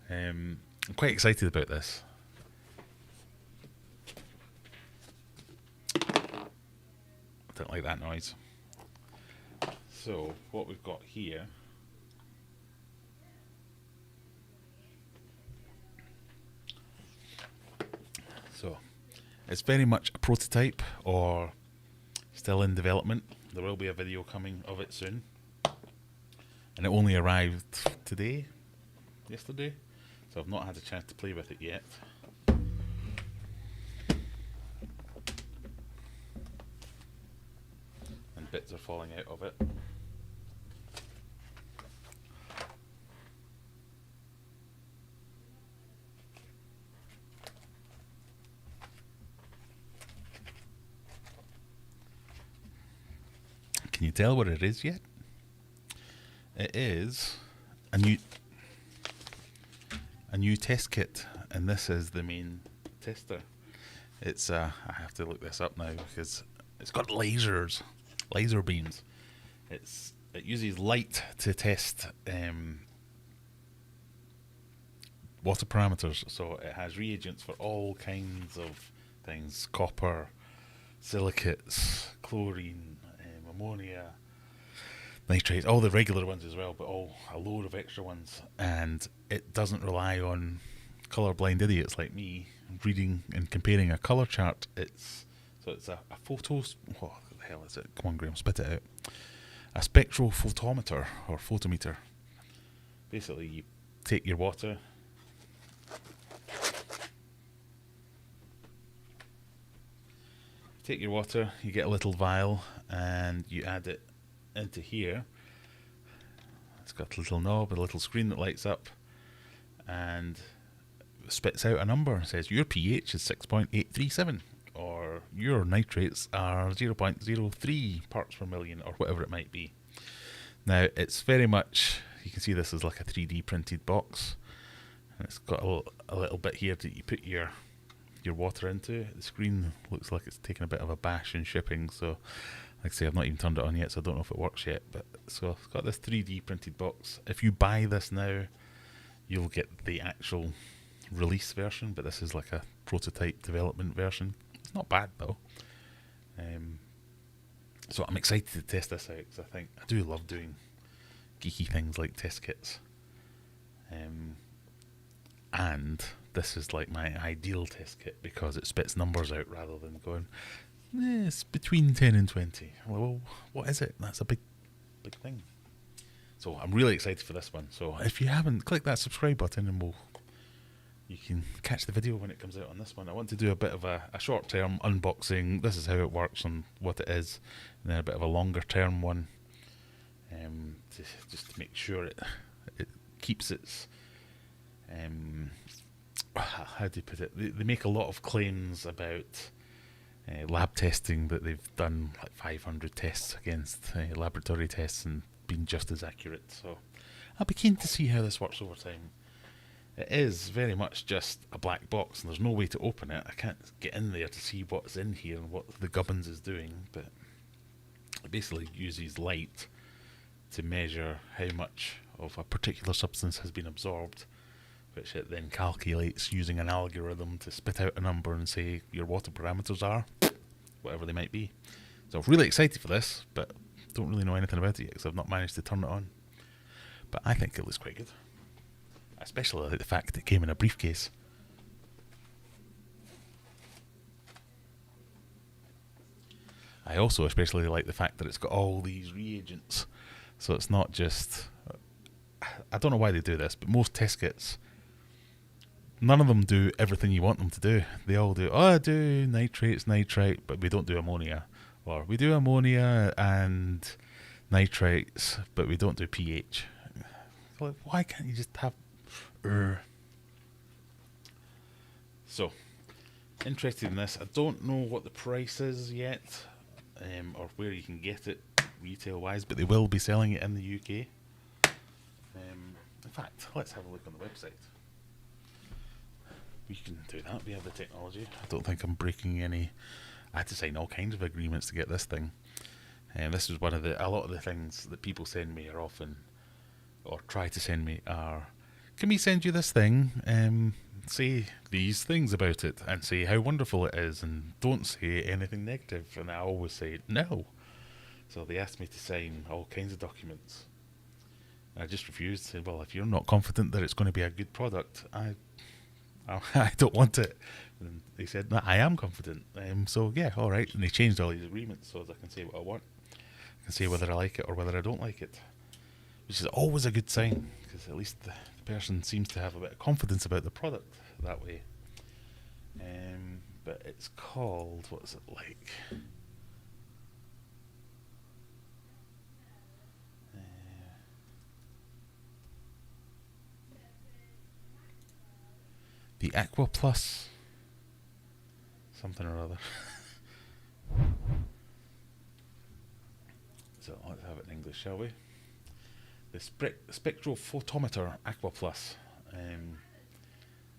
Speaker 1: I'm quite excited about this. I don't like that noise. So, what we've got here. So, it's very much a prototype or still in development. There will be a video coming of it soon. And it only arrived yesterday. So I've not had a chance to play with it yet. And bits are falling out of it. Can you tell what it is yet? It is a new test kit, and this is the main tester. It's I have to look this up now because it's got laser beams. It uses light to test water parameters, so it has reagents for all kinds of things: copper, silicates, chlorine, ammonia, nitrates, all the regular ones as well, but a load of extra ones. And it doesn't rely on colourblind idiots like me reading and comparing a colour chart. It's a photo. What the hell is it? Come on, Graham, spit it out. A spectral photometer or photometer. Basically, you take your water. You get a little vial, and you add it into here. It's got a little knob, a little screen that lights up, and spits out a number. It says your pH is 6.837, or your nitrates are 0.03 parts per million, or whatever it might be. Now, it's very much, you can see this is like a 3D printed box, and it's got a little bit here that you put your water into. The screen looks like it's taken a bit of a bash in shipping, so like I say, I've not even turned it on yet, so I don't know if it works yet. But so it's got this 3D printed box. If you buy this now, you'll get the actual release version, but this is like a prototype development version. It's not bad though. So I'm excited to test this out because I do love doing geeky things like test kits. And this is like my ideal test kit because it spits numbers out rather than going, it's between 10 and 20. Well, what is it? That's a big thing. So I'm really excited for this one. So if you haven't, click that subscribe button and you can catch the video when it comes out on this one. I want to do a bit of a short-term unboxing. This is how it works and what it is. And then a bit of a longer-term one. Just to make sure it keeps its... how do you put it? They make a lot of claims about lab testing, that they've done like 500 tests against laboratory tests and been just as accurate. So I'll be keen to see how this works over time. It is very much just a black box, and there's no way to open it. I can't get in there to see what's in here and what the gubbins is doing, but it basically uses light to measure how much of a particular substance has been absorbed, which it then calculates using an algorithm to spit out a number and say your water parameters are whatever they might be. So I'm really excited for this, but don't really know anything about it yet because I've not managed to turn it on. But I think it looks quite good. Especially like the fact it came in a briefcase. I also especially like the fact that it's got all these reagents. So it's not just... I don't know why they do this, but most test kits, none of them do everything you want them to do. They all do, I do nitrates, nitrite, but we don't do ammonia. Or we do ammonia and nitrates, but we don't do pH. Like, why can't you just have... So, interested in this. I don't know what the price is yet, or where you can get it retail-wise, but they will be selling it in the UK. In fact, let's have a look on the website. We can do that. We have the technology. I don't think I'm breaking any... I had to sign all kinds of agreements to get this thing. This is one of a lot of the things that people send me are often, or try to send me are, can we send you this thing? Say these things about it and say how wonderful it is, and don't say anything negative. And I always say no. So they asked me to sign all kinds of documents. I just refused. Said, well, if you're not confident that it's going to be a good product, I don't want it. And they said, no, I am confident. So yeah, all right. And they changed all these agreements so that I can say what I want. I can say whether I like it or whether I don't like it, which is always a good sign, because at least the person seems to have a bit of confidence about the product that way. But it's called, what is it like? The Aqua Plus something or other. So let's have it in English, shall we? The Spectral Photometer Aqua Plus.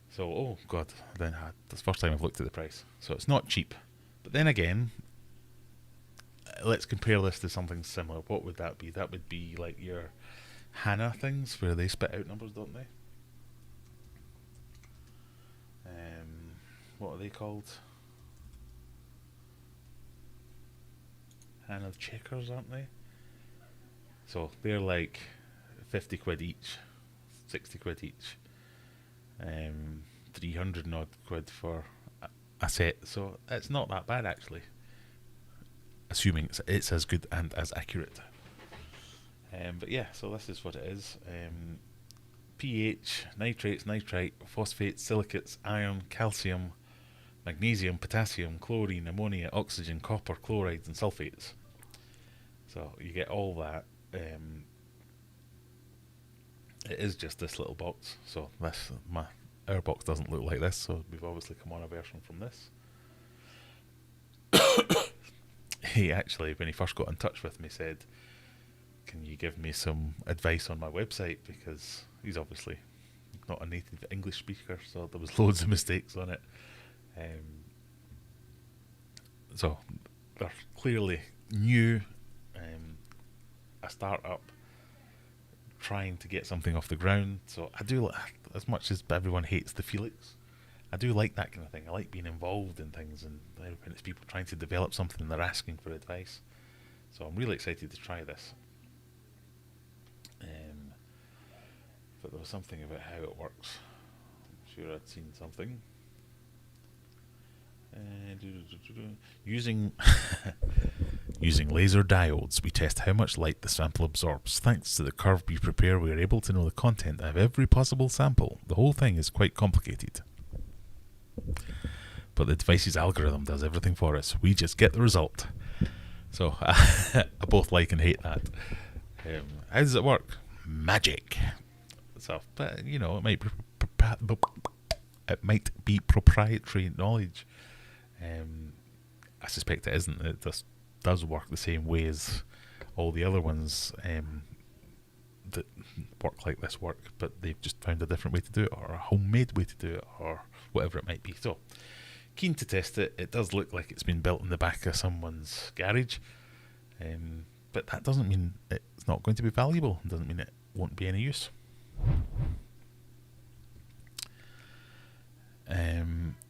Speaker 1: So, oh god, then that's the first time I've looked at the price. So it's not cheap. But then again, let's compare this to something similar. What would that be? That would be like your HANA things, where they spit out numbers, don't they? What are they called? HANA checkers, aren't they? So they're like 50 quid each, 60 quid each, 300 and odd quid for a set. So it's not that bad actually, assuming it's as good and as accurate. But yeah, so this is what it is. pH, nitrates, nitrite, phosphates, silicates, iron, calcium, magnesium, potassium, chlorine, ammonia, oxygen, copper, chlorides and sulfates. So you get all that. It is just this little box. So our box doesn't look like this, so we've obviously come on a version from this. He actually, when he first got in touch with me, said, can you give me some advice on my website, because he's obviously not a native English speaker, so there was loads of mistakes on it. So they're clearly new, a start-up trying to get something off the ground. So I do, as much as everyone hates the Felix, I do like that kind of thing. I like being involved in things, and when it's people trying to develop something and they're asking for advice. So I'm really excited to try this. But there was something about how it works. I'm sure I'd seen something. Using using laser diodes, we test how much light the sample absorbs. Thanks to the curve we prepare, we are able to know the content of every possible sample. The whole thing is quite complicated, but the device's algorithm does everything for us. We just get the result. So I both like and hate that. How does it work? Magic. So, but you know, it might be proprietary knowledge. I suspect it isn't. It just does work the same way as all the other ones that work like this work, but they've just found a different way to do it, or a homemade way to do it, or whatever it might be. So, keen to test it. It does look like it's been built in the back of someone's garage. but that doesn't mean it's not going to be valuable. It doesn't mean it won't be any use.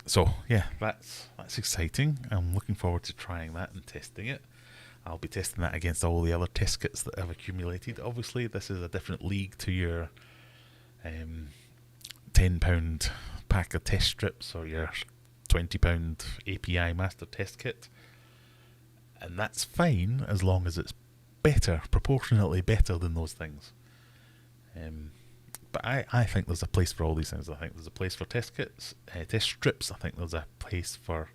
Speaker 1: So yeah, that's exciting. I'm looking forward to trying that and testing it. I'll be testing that against all the other test kits that I've accumulated. Obviously, this is a different league to your £10 pack of test strips or your £20 API master test kit. And that's fine as long as it's better, proportionately better than those things. But I think there's a place for all these things. I think there's a place for test kits, test strips. I think there's a place for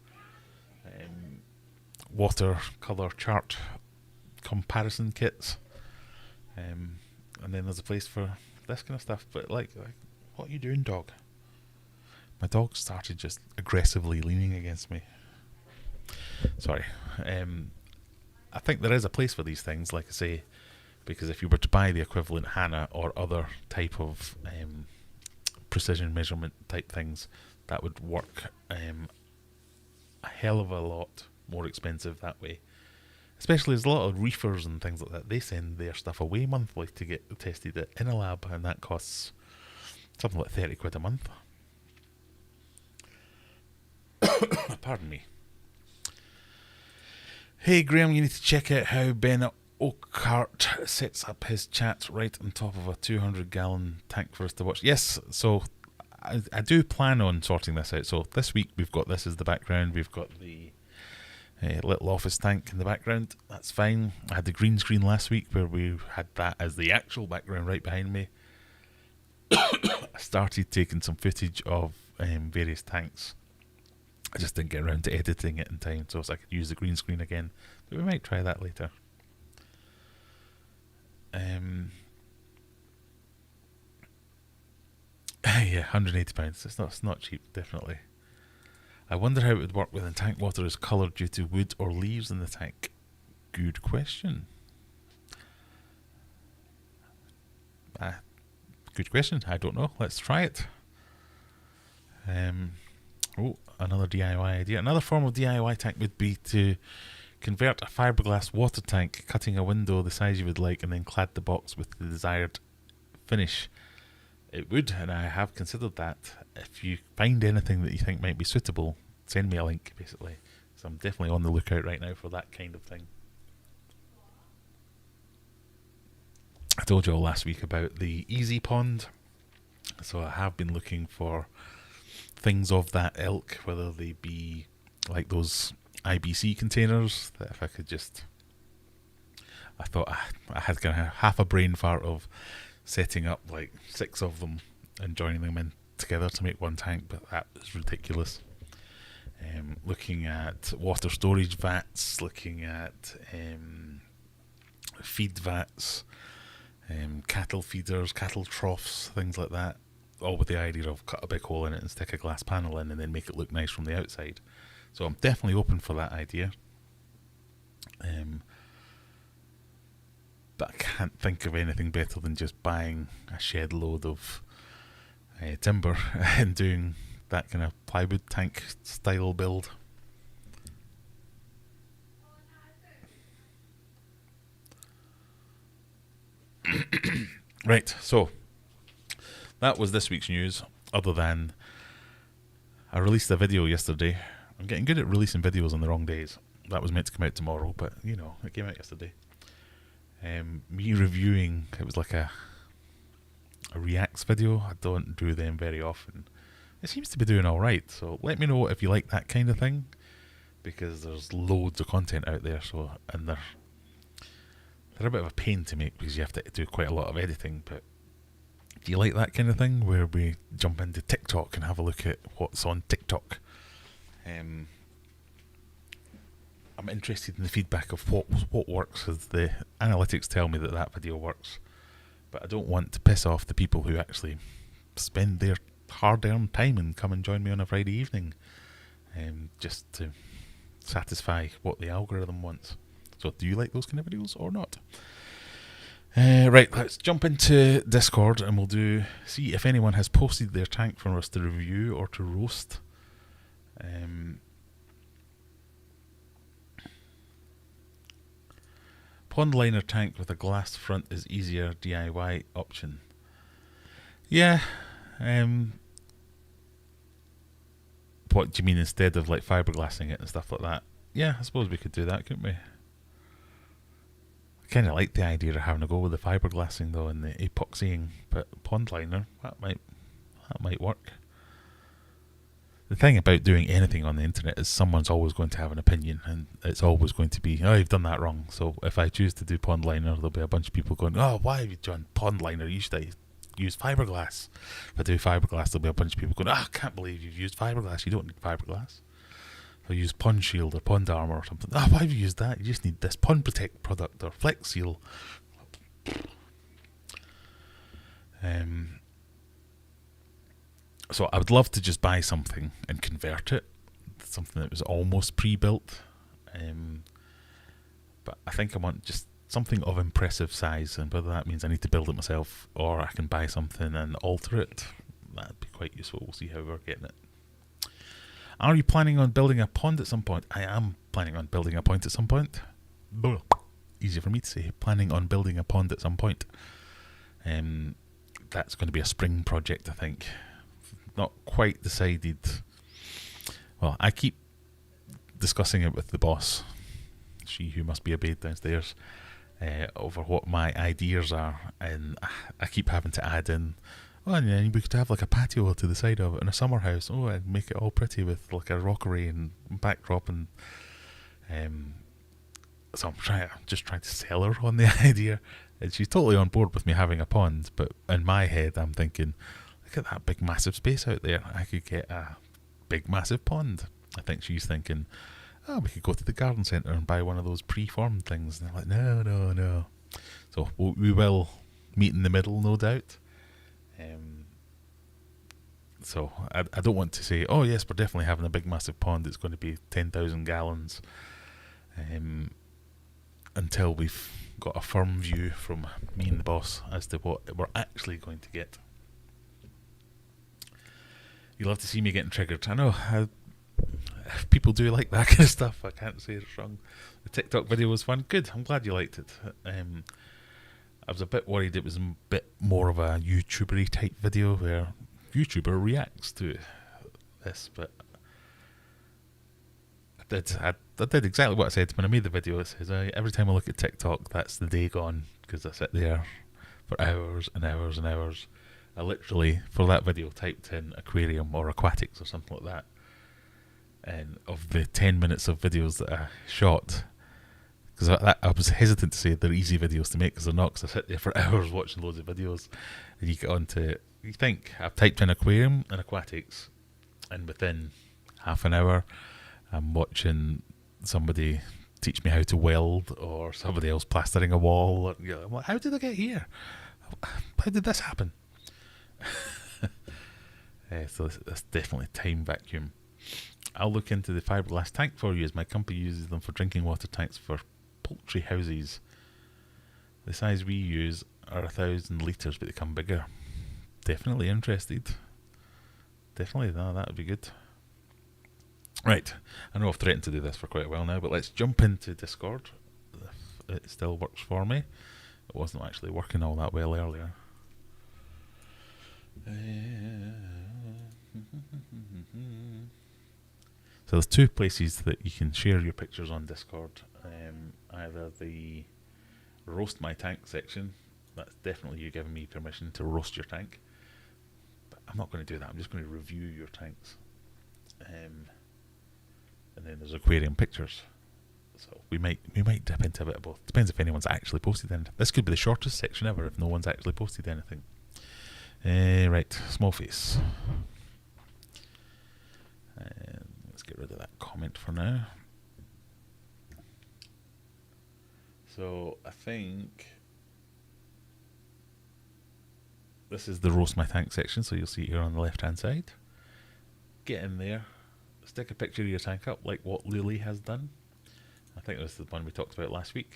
Speaker 1: watercolour chart comparison kits. And then there's a place for this kind of stuff. But like what are you doing, dog? My dog started just aggressively leaning against me. Sorry. I think there is a place for these things, like I say, because if you were to buy the equivalent HANA or other type of precision measurement type things, that would work a hell of a lot more expensive that way. Especially as a lot of reefers and things like that, they send their stuff away monthly to get tested in a lab, and that costs something like £30 a month. Pardon me. Hey Graham, you need to check out how Ben Oakhart sets up his chat right on top of a 200-gallon tank for us to watch. Yes, so I do plan on sorting this out. So this week we've got this as the background. We've got the little office tank in the background. That's fine. I had the green screen last week where we had that as the actual background right behind me. I started taking some footage of various tanks. I just didn't get around to editing it in time so I could use the green screen again. But we might try that later. Yeah, £180. It's not cheap, definitely. I wonder how it would work when tank water is coloured due to wood or leaves in the tank. Good question. Good question. I don't know. Let's try it. Oh, another DIY idea. Another form of DIY tank would be to convert a fiberglass water tank, cutting a window the size you would like, and then clad the box with the desired finish. It would, and I have considered that. If you find anything that you think might be suitable, send me a link, basically. So I'm definitely on the lookout right now for that kind of thing. I told you all last week about the Easy Pond. So I have been looking for things of that ilk, whether they be like those IBC containers, that if I could just... I thought I had kind of half a brain fart of setting up like 6 of them and joining them in together to make one tank, but that is ridiculous. Looking at water storage vats, looking at feed vats, cattle feeders, cattle troughs, things like that, all with the idea of cut a big hole in it and stick a glass panel in and then make it look nice from the outside. So I'm definitely open for that idea. But I can't think of anything better than just buying a shed load of timber and doing that kind of plywood tank style build. Right, so that was this week's news, other than I released a video yesterday. I'm getting good at releasing videos on the wrong days. That was meant to come out tomorrow, but you know, it came out yesterday. Me reviewing, it was like a Reacts video. I don't do them very often. It seems to be doing alright, so let me know if you like that kind of thing, because there's loads of content out there, so, and they're a bit of a pain to make because you have to do quite a lot of editing. But do you like that kind of thing where we jump into TikTok and have a look at what's on TikTok? I'm interested in the feedback of what works, as the analytics tell me that video works, but I don't want to piss off the people who actually spend their hard-earned time and come and join me on a Friday evening, just to satisfy what the algorithm wants. So do you like those kind of videos or not? Right, let's jump into Discord and we'll see if anyone has posted their tank for us to review or to roast. Pond liner tank with a glass front is easier DIY option. Yeah. What do you mean, instead of like fiberglassing it and stuff like that? Yeah, I suppose we could do that, couldn't we? I kind of like the idea of having to go with the fiberglassing though and the epoxying, but pond liner, that might work. The thing about doing anything on the internet is someone's always going to have an opinion, and it's always going to be, oh, you've done that wrong. So if I choose to do pond liner, there'll be a bunch of people going, oh, why have you done pond liner? You should use fiberglass. If I do fiberglass, there'll be a bunch of people going, oh, I can't believe you've used fiberglass. You don't need fiberglass. If I use pond shield or pond armor or something, oh, why have you used that? You just need this pond protect product or flex seal. So I would love to just buy something and convert it, something that was almost pre-built. But I think I want just something of impressive size, and whether that means I need to build it myself or I can buy something and alter it, that'd be quite useful. We'll see how we're getting it. Are you planning on building a pond at some point? I am planning on building a pond at some point. Easier for me to say, planning on building a pond at some point. That's going to be a spring project, I think. Not quite decided. Well, I keep discussing it with the boss, she who must be obeyed downstairs, over what my ideas are, and I keep having to add in, oh, and then we could have like a patio to the side of it in a summer house, oh, and make it all pretty with like a rockery and backdrop, and so I'm just trying to sell her on the idea, and she's totally on board with me having a pond, but in my head I'm thinking, look at that big massive space out there, I could get a big massive pond. I think she's thinking, oh, we could go to the garden centre and buy one of those pre-formed things. And I'm like, no. So we will meet in the middle, no doubt. So I don't want to say, oh yes, we're definitely having a big massive pond, it's going to be 10,000 gallons, until we've got a firm view from me and the boss as to what we're actually going to get. You love to see me getting triggered. I know people do like that kind of stuff. I can't say it's wrong. The TikTok video was fun. Good. I'm glad you liked it. I was a bit worried it was a bit more of a YouTuber-y type video where YouTuber reacts to this, but I did exactly what I said when I made the video. It says, every time I look at TikTok, that's the day gone, because I sit there for hours and hours and hours. I literally, for that video, typed in aquarium or aquatics or something like that. And of the 10 minutes of videos that I shot, because I was hesitant to say they're easy videos to make, because they're not, because I sit there for hours watching loads of videos, and you get on to, you think, I've typed in aquarium and aquatics, and within half an hour, I'm watching somebody teach me how to weld, or somebody else plastering a wall. Or, you know, I'm like, how did I get here? How did this happen? So that's definitely time vacuum. I'll look into the fiberglass tank for you, as my company uses them for drinking water tanks for poultry houses. The size we use are 1,000 litres, but they come bigger. Definitely interested. Definitely, no, that would be good. Right, I know I've threatened to do this for quite a while now, but let's jump into Discord. If it still works for me. It wasn't actually working all that well earlier. So there's two places that you can share your pictures on Discord. Either the roast my tank section, that's definitely you giving me permission to roast your tank, but I'm not going to do that. I'm just going to review your tanks. And then there's aquarium pictures. So we might dip into a bit of both. Depends if anyone's actually posted anything. This could be the shortest section ever if no one's actually posted anything. Right, small face. Let's get rid of that comment for now. So I think this is the roast my tank section, so you'll see it here on the left hand side. Get in there, stick a picture of your tank up like what Lily has done. I think this is the one we talked about last week.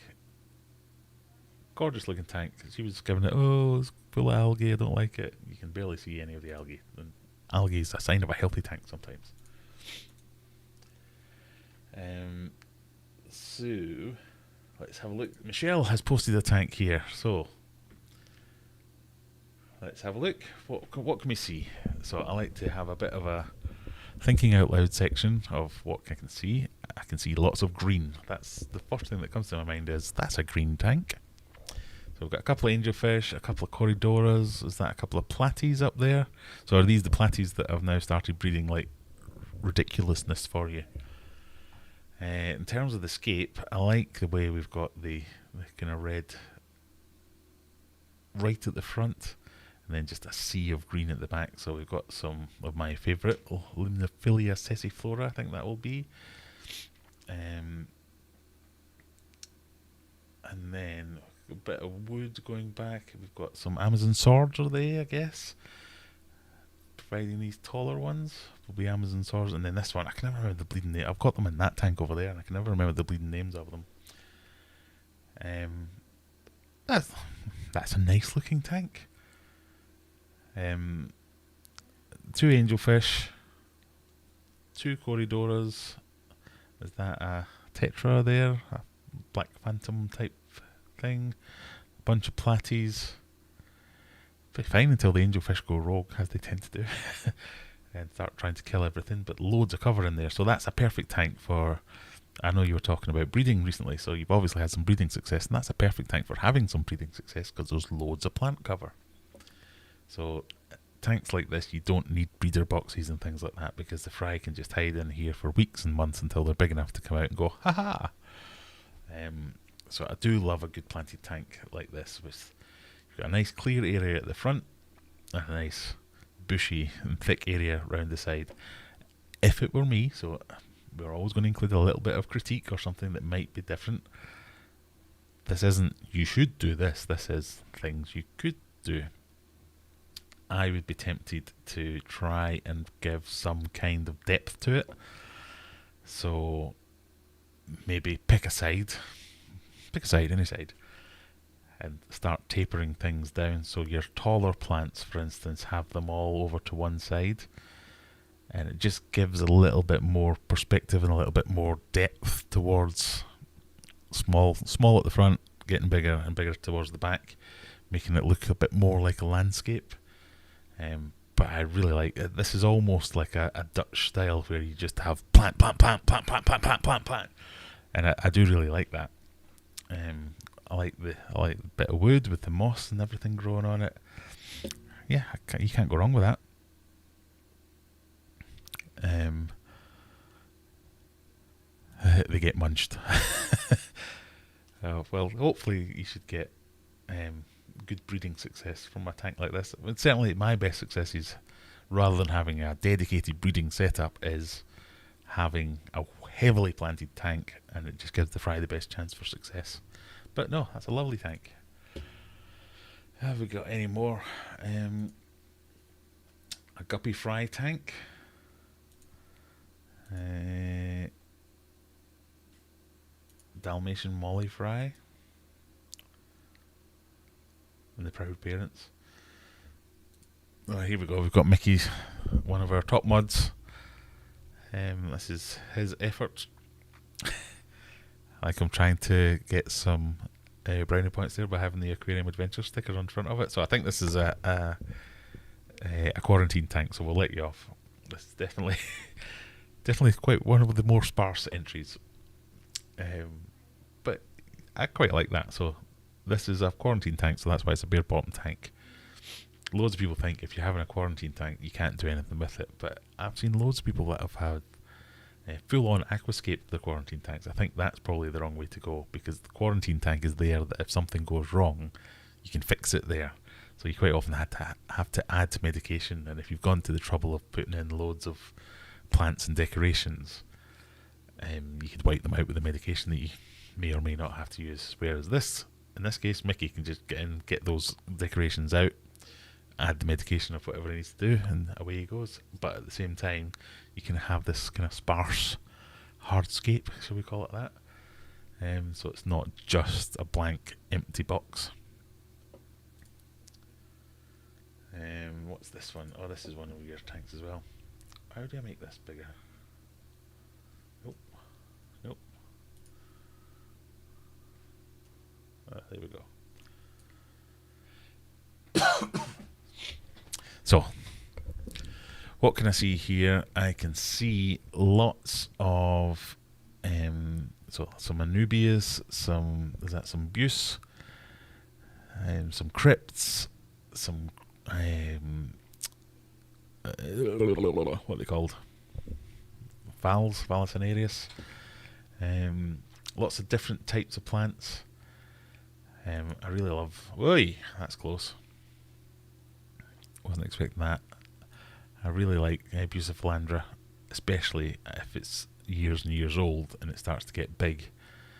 Speaker 1: Gorgeous looking tank. She was giving it, oh, it's full of algae, I don't like it. You can barely see any of the algae. And algae is a sign of a healthy tank sometimes. So Let's have a look. Michelle has posted a tank here, so let's have a look. What can we see? So I like to have a bit of a thinking out loud section of what I can see. I can see lots of green. That's the first thing that comes to my mind is that's a green tank. So we've got a couple of angelfish, a couple of corridoras. Is that a couple of platies up there? So are these the platies that have now started breeding like ridiculousness for you? In terms of the scape, I like the way we've got the kind of red right at the front, and then just a sea of green at the back. So we've got some of my favourite Limnophilia sessiflora, I think that will be. And then a bit of wood going back. We've got some Amazon swords, are they, I guess? Providing these taller ones will be Amazon swords. And then this one, I can never remember the bleeding name. I've got them in that tank over there, and I can never remember the bleeding names of them. That's a nice looking tank. 2 angelfish, 2 corridoras. Is that a tetra there? A black phantom type thing. A bunch of platies. Be fine until the angelfish go rogue, as they tend to do, and start trying to kill everything. But loads of cover in there, so that's a perfect tank for. I know you were talking about breeding recently, so you've obviously had some breeding success, and that's a perfect tank for having some breeding success because there's loads of plant cover. So tanks like this, you don't need breeder boxes and things like that because the fry can just hide in here for weeks and months until they're big enough to come out and go, ha ha. So I do love a good planted tank like this with you've got a nice clear area at the front and a nice bushy and thick area around the side. If it were me, so we're always going to include a little bit of critique or something that might be different. This isn't you should do this, this is things you could do. I would be tempted to try and give some kind of depth to it. So maybe pick a side, any side, and start tapering things down. So your taller plants, for instance, have them all over to one side, and it just gives a little bit more perspective and a little bit more depth towards small at the front, getting bigger and bigger towards the back, making it look a bit more like a landscape. But I really like it. This is almost like a Dutch style where you just have plant, and I do really like that. I like the bit of wood with the moss and everything growing on it. Yeah, you can't go wrong with that. They get munched. Well, hopefully you should get good breeding success from a tank like this. I mean, certainly my best success is, rather than having a dedicated breeding setup, is having a heavily planted tank, and it just gives the fry the best chance for success. But no, that's a lovely tank. Have we got any more? A guppy fry tank. Dalmatian molly fry. And the proud parents. Oh, here we go. We've got Mickey, one of our top mods. This is his effort. Like I'm trying to get some brownie points there by having the Aquarium Adventure sticker on front of it. So I think this is a quarantine tank. So we'll let you off. This is definitely quite one of the more sparse entries. But I quite like that. So this is a quarantine tank, so that's why it's a bare bottom tank. Loads of people think if you're having a quarantine tank, you can't do anything with it. But I've seen loads of people that have had full-on aquascape the quarantine tanks. I think that's probably the wrong way to go, because the quarantine tank is there that if something goes wrong, you can fix it there. So you quite often have to add medication, and if you've gone to the trouble of putting in loads of plants and decorations, you could wipe them out with the medication that you may or may not have to use. Whereas this, in this case, Mickey can just get in, get those decorations out, add the medication of whatever he needs to do, and away he goes. But at the same time, you can have this kind of sparse hardscape, shall we call it that? So it's not just a blank, empty box. What's this one? Oh, this is one of your tanks as well. How do I make this bigger? Nope. There we go. So, what can I see here? I can see lots of some Anubias, some Buse, some Crypts, some what are they called? Vallicinarius. Lots of different types of plants. I really love. Oi, that's close. Wasn't expecting that. I really like Bucephalandra, especially if it's years and years old and it starts to get big.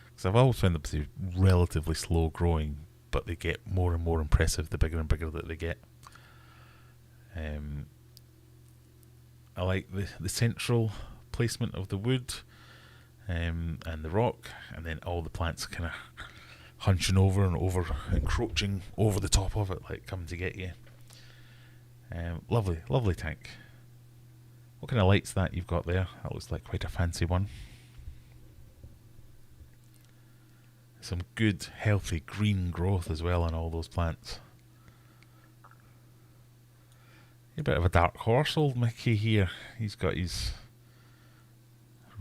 Speaker 1: Because I've always found them to be relatively slow growing, but they get more and more impressive the bigger and bigger that they get. I like the central placement of the wood and the rock, and then all the plants kind of hunching over and encroaching over the top of it, like coming to get you. Lovely tank. What kind of lights that you've got there? That looks like quite a fancy one. Some good, healthy green growth as well on all those plants. A bit of a dark horse, old Mickey here. He's got his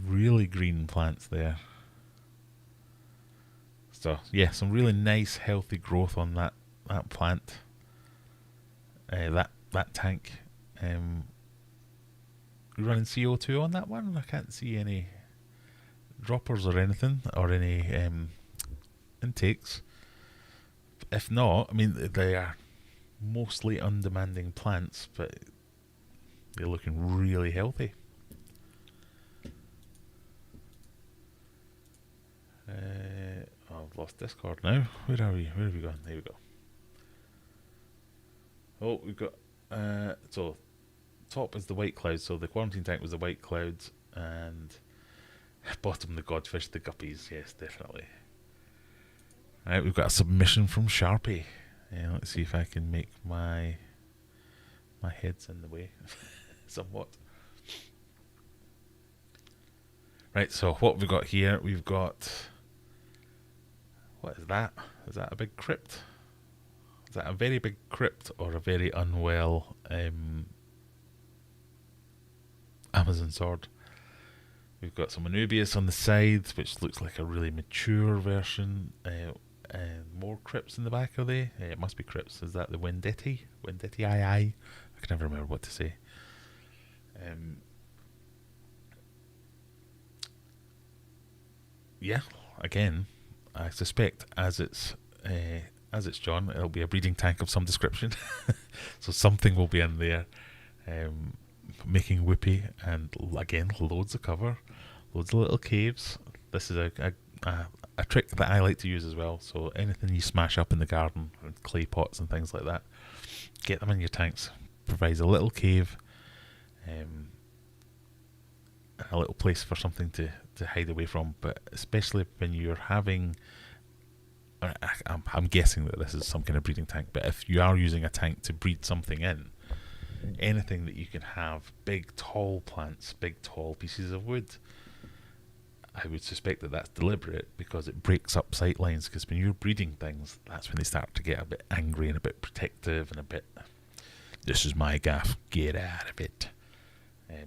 Speaker 1: really green plants there. So yeah, some really nice, healthy growth on that plant. That tank. Running CO2 on that one. I can't see any droppers or anything, or any intakes. If not, I mean, they are mostly undemanding plants, but they're looking really healthy. I've lost Discord now. Where are we? Where have we gone? There we go. Oh, we've got so top is the white clouds. So the quarantine tank was the white clouds, and bottom the godfish, the guppies. Yes, definitely. Right, we've got a submission from Sharpie. Let's see if I can make my head's in the way somewhat. Right, so what we've got here, we've got, what is that? Is that a big crypt? Is that a very big crypt or a very unwell Amazon sword? We've got some Anubias on the sides, which looks like a really mature version. More crypts in the back, are they? It must be crypts. Is that the Vendetti? Vendetti II? I can never remember what to say. Yeah, again, I suspect as it's John, it'll be a breeding tank of some description. So something will be in there, making whoopee, and again, loads of cover, loads of little caves. This is a trick that I like to use as well. So anything you smash up in the garden, and clay pots and things like that, get them in your tanks. Provides a little cave, a little place for something to hide away from. But especially when you're having, I'm guessing that this is some kind of breeding tank, but if you are using a tank to breed something in, anything that you can have, big tall plants, big tall pieces of wood, I would suspect that that's deliberate, because it breaks up sight lines. Because when you're breeding things, that's when they start to get a bit angry and a bit protective and a bit, this is my gaff, get out of it.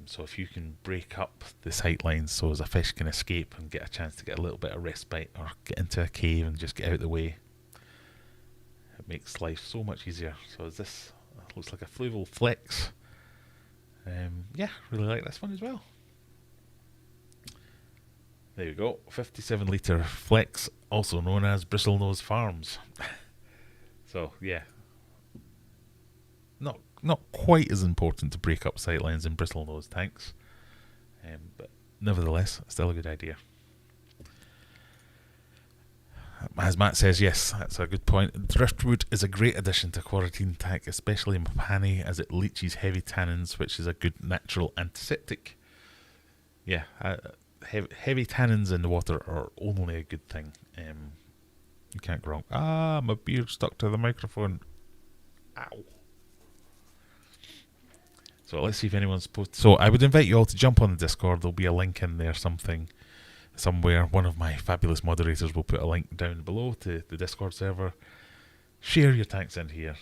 Speaker 1: So if you can break up the sight lines so as a fish can escape and get a chance to get a little bit of respite, or get into a cave and just get out of the way, it makes life so much easier. So as this looks like a fluval flex, yeah, really like this one as well. There you go, 57 litre flex, also known as Bristlenose Farms. So yeah, not quite as important to break up sightlines in bristlenose tanks, but nevertheless, still a good idea. As Matt says, yes, that's a good point. Driftwood is a great addition to quarantine tank, especially in Mopani, as it leaches heavy tannins, which is a good natural antiseptic. Yeah, heavy tannins in the water are only a good thing. You can't go wrong. My beard stuck to the microphone. Ow. So let's see if anyone's posted. So I would invite you all to jump on the Discord. There'll be a link in there, something somewhere. One of my fabulous moderators will put a link down below to the Discord server. Share your tanks in here,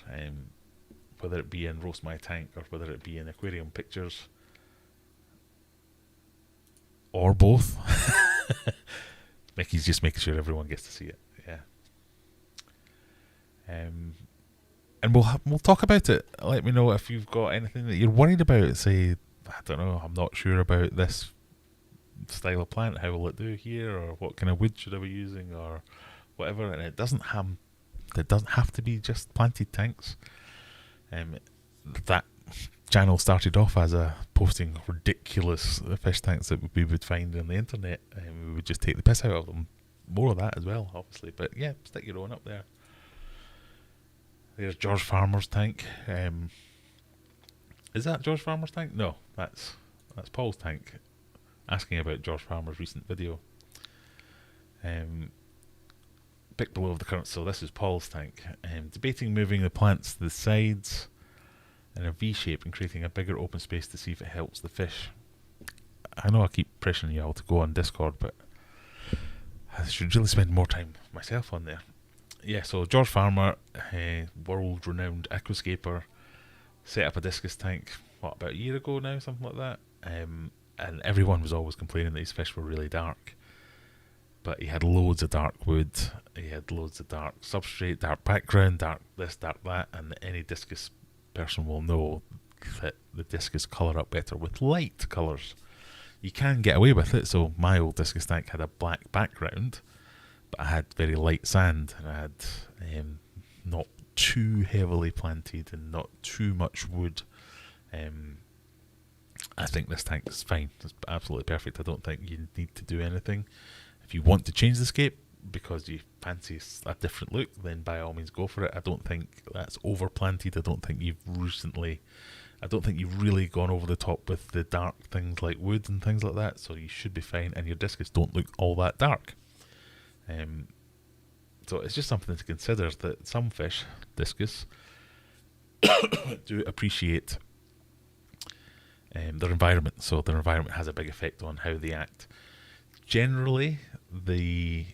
Speaker 1: whether it be in Roast My Tank or whether it be in Aquarium Pictures, or both. Mickey's just making sure everyone gets to see it. Yeah. And we'll talk about it. Let me know if you've got anything that you're worried about. Say, I don't know, I'm not sure about this style of plant. How will it do here, or what kind of wood should I be using, or whatever. And it doesn't have to be just planted tanks. That channel started off as a posting ridiculous fish tanks that we would find on the internet, and we would just take the piss out of them. More of that as well, obviously. But yeah, stick your own up there. There's George Farmer's tank. Is that George Farmer's tank? No, that's Paul's tank. Asking about George Farmer's recent video. Pick below of the current. So this is Paul's tank. Debating moving the plants to the sides in a V shape and creating a bigger open space to see if it helps the fish. I know I keep pressuring you all to go on Discord, but I should really spend more time myself on there. Yeah, so George Farmer, world-renowned aquascaper, set up a Discus tank, about a year ago now, something like that. And everyone was always complaining that his fish were really dark. But he had loads of dark wood, he had loads of dark substrate, dark background, dark this, dark that, and any Discus person will know that the Discus colour up better with light colours. You can get away with it, so my old Discus tank had a black background, but I had very light sand, and I had not too heavily planted and not too much wood. I think this tank is fine. It's absolutely perfect. I don't think you need to do anything. If you want to change the scape because you fancy a different look, then by all means go for it. I don't think that's over planted. I don't think you've really gone over the top with the dark things like wood and things like that, so you should be fine, and your Discus don't look all that dark. So it's just something to consider, that some fish, Discus, do appreciate their environment, so their environment has a big effect on how they act. Generally, the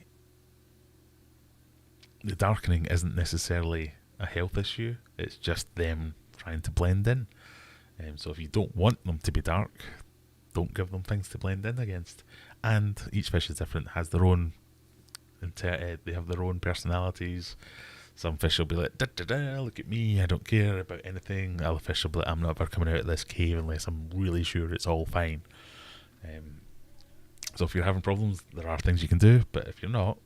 Speaker 1: darkening isn't necessarily a health issue, it's just them trying to blend in. So if you don't want them to be dark, don't give them things to blend in against. And each fish is different, has their own, they have their own personalities. Some fish will be like, da, da, da, look at me, I don't care about anything. Other fish will be like, I'm never coming out of this cave unless I'm really sure it's all fine. So if you're having problems, there are things you can do, but if you're not,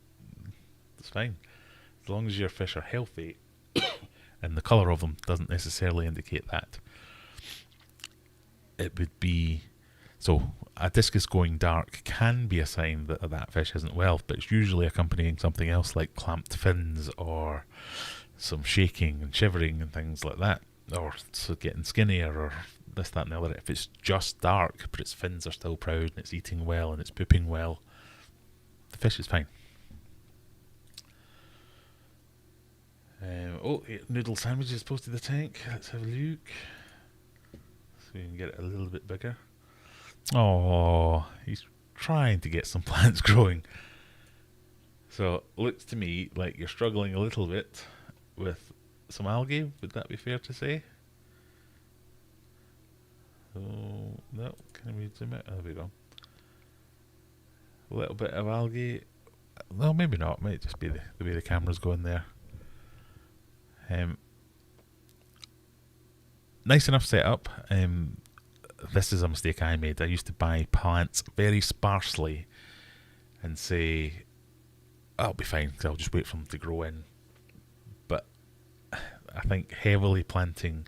Speaker 1: it's fine. As long as your fish are healthy, and the colour of them doesn't necessarily indicate that. It would be, so a Discus going dark can be a sign that that fish isn't well, but it's usually accompanying something else like clamped fins or some shaking and shivering and things like that, or so getting skinnier or this, that and the other. If it's just dark but its fins are still proud and it's eating well and it's pooping well, the fish is fine. Noodle sandwiches posted the tank. Let's have a look. So we can get it a little bit bigger. Oh, he's trying to get some plants growing. So looks to me like you're struggling a little bit with some algae. Would that be fair to say? Oh, no, can we zoom out? There we go. A little bit of algae. No, maybe not. Might just be the way the camera's going there. Nice enough setup. This is a mistake I made. I used to buy plants very sparsely and say, I'll be fine because I'll just wait for them to grow in. But I think heavily planting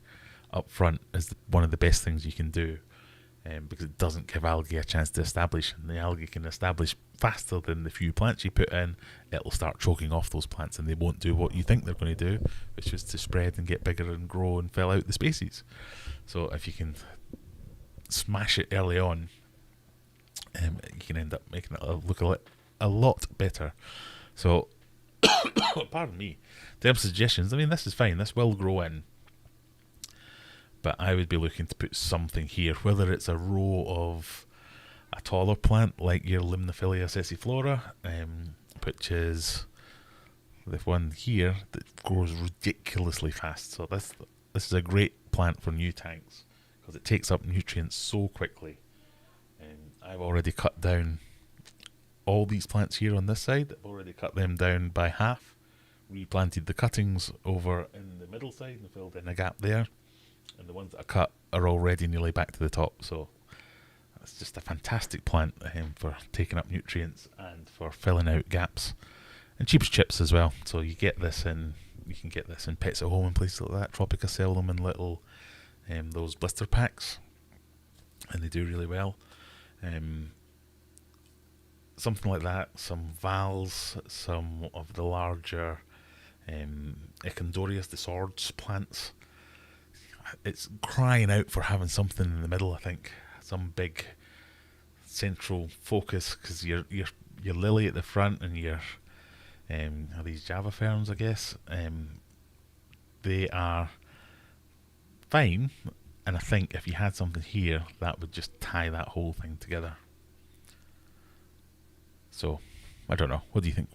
Speaker 1: up front is one of the best things you can do, because it doesn't give algae a chance to establish, and the algae can establish faster than the few plants you put in. It'll start choking off those plants and they won't do what you think they're going to do, which is to spread and get bigger and grow and fill out the spaces. So if you can smash it early on, you can end up making it look a lot better. So pardon me, them suggestions, I mean, this is fine, this will grow in, but I would be looking to put something here, whether it's a row of a taller plant like your Limnophilia sessiflora, which is the one here that grows ridiculously fast. So this is a great plant for new tanks because it takes up nutrients so quickly. I've already cut down all these plants here on this side. I've already cut them down by half, replanted the cuttings over in the middle side and filled in a gap there, and the ones that I cut are already nearly back to the top. So it's just a fantastic plant for taking up nutrients and for filling out gaps, and cheap as chips as well. So you can get this in Pets at Home and places like that. Tropica sell them in little those blister packs, and they do really well. Something like that, some vals, some of the larger Echindorius, the swords plants. It's crying out for having something in the middle, I think. Some big central focus, because your lily at the front and your are these Java ferns, I guess. They are fine, and I think if you had something here, that would just tie that whole thing together. So, I don't know. What do you think?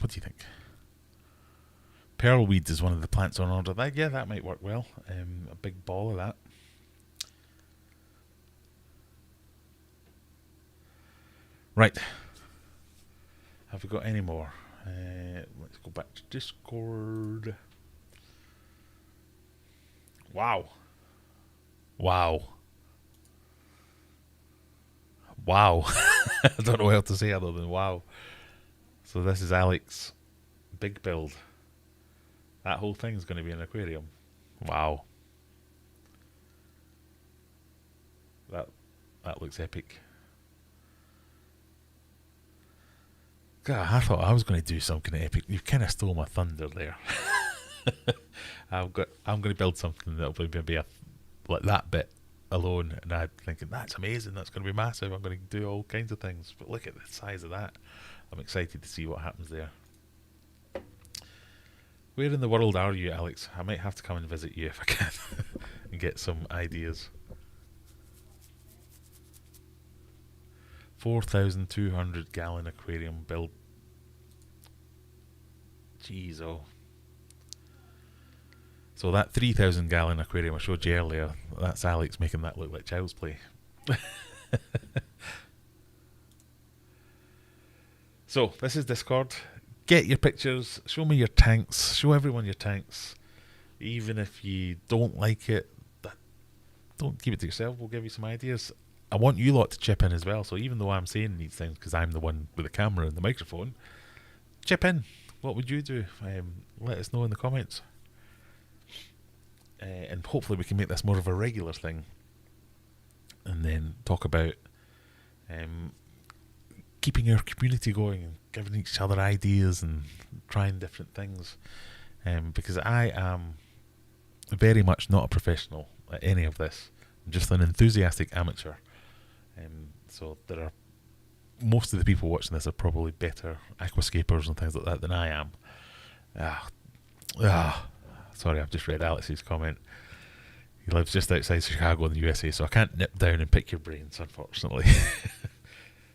Speaker 1: Pearlweed is one of the plants on order. That might work well. A big ball of that. Right. Have we got any more? Let's go back to Discord. Wow. I don't know what else to say other than wow. So this is Alex big build. That whole thing is going to be an aquarium. Wow. That looks epic. God, I thought I was going to do something epic. You've kind of stole my thunder there. I'm going to build something that'll be like that bit alone, and I'm thinking that's amazing. That's going to be massive. I'm going to do all kinds of things. But look at the size of that. I'm excited to see what happens there. Where in the world are you, Alex? I might have to come and visit you if I can and get some ideas. 4,200 gallon aquarium build. Jeez, oh. So that 3,000 gallon aquarium I showed you earlier, that's Alex making that look like child's play. So this is Discord. Get your pictures, show me your tanks, show everyone your tanks. Even if you don't like it, don't keep it to yourself, we'll give you some ideas. I want you lot to chip in as well, so even though I'm saying these things because I'm the one with the camera and the microphone, chip in. What would you do? Let us know in the comments. And hopefully we can make this more of a regular thing. And then talk about keeping our community going and giving each other ideas and trying different things. Because I am very much not a professional at any of this. I'm just an enthusiastic amateur. So there are most of the people watching this are probably better aquascapers and things like that than I am. Sorry, I've just read Alex's comment. He lives just outside Chicago in the USA, so I can't nip down and pick your brains, unfortunately.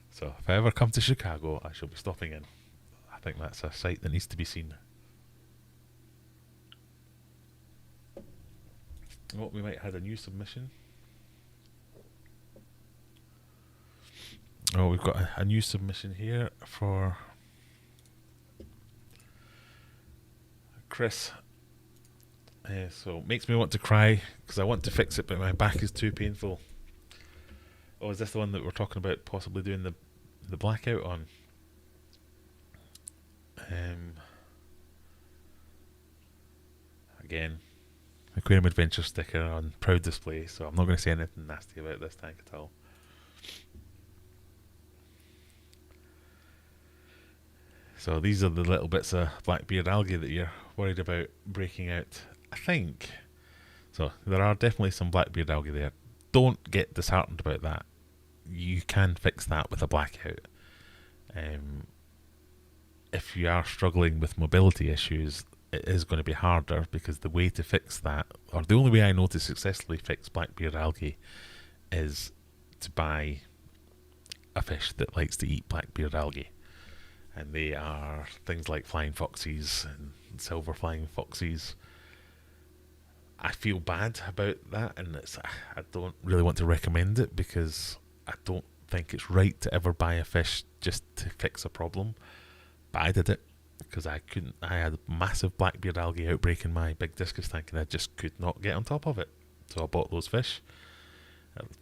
Speaker 1: So if I ever come to Chicago, I shall be stopping in. I think that's a sight that needs to be seen. Oh, we might have had a new submission. Oh, we've got a new submission here for Chris. So makes me want to cry because I want to fix it, but my back is too painful. Oh, is this the one that we're talking about possibly doing the blackout on? Again, Aquarium Adventure sticker on proud display, so I'm not going to say anything nasty about this tank at all. So these are the little bits of blackbeard algae that you're worried about breaking out. I think so. There are definitely some blackbeard algae there. Don't get disheartened about that. You can fix that with a blackout. If you are struggling with mobility issues, it is going to be harder because the way to fix that, or the only way I know to successfully fix blackbeard algae, is to buy a fish that likes to eat black-bearded algae. And they are things like flying foxes and silver flying foxes. I feel bad about that, and I don't really want to recommend it because I don't think it's right to ever buy a fish just to fix a problem. But I did it because I had a massive blackbeard algae outbreak in my big discus tank, and I just could not get on top of it. So I bought those fish.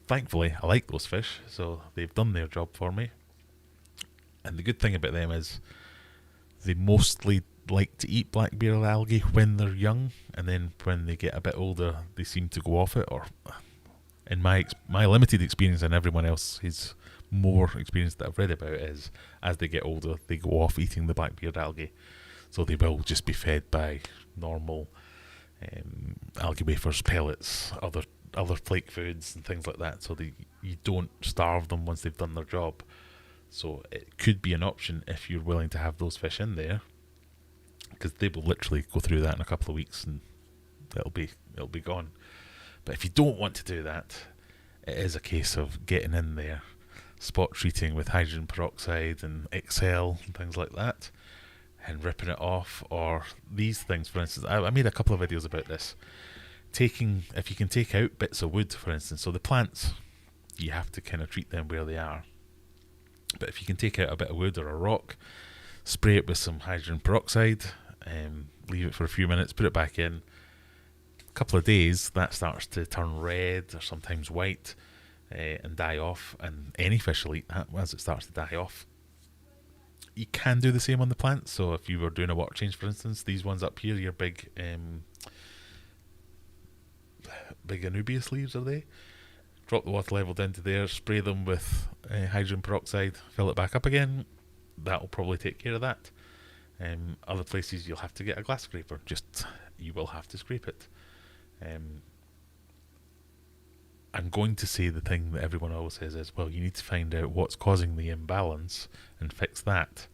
Speaker 1: Thankfully, I like those fish, so they've done their job for me. And the good thing about them is they mostly like to eat blackbeard algae when they're young, and then when they get a bit older, they seem to go off it. Or, in my limited experience, and everyone else's more experience that I've read about, is as they get older, they go off eating the blackbeard algae. So they will just be fed by normal algae wafers, pellets, other flake foods and things like that. So you don't starve them once they've done their job. So it could be an option if you're willing to have those fish in there, because they will literally go through that in a couple of weeks and it'll be gone. But if you don't want to do that, it is a case of getting in there, spot treating with hydrogen peroxide and Excel and things like that, and ripping it off. Or these things, for instance, I made a couple of videos about this. If you can take out bits of wood, for instance, so the plants, you have to kind of treat them where they are. But if you can take out a bit of wood or a rock, spray it with some hydrogen peroxide, leave it for a few minutes, put it back in. A couple of days, that starts to turn red or sometimes white and die off, and any fish will eat that as it starts to die off. You can do the same on the plants. So if you were doing a water change, for instance, these ones up here, your big Anubias leaves, are they? Drop the water level down to there, spray them with hydrogen peroxide, fill it back up again. That'll probably take care of that. Other places you'll have to get a glass scraper. You will have to scrape it. I'm going to say the thing that everyone always says is, well, you need to find out what's causing the imbalance and fix that.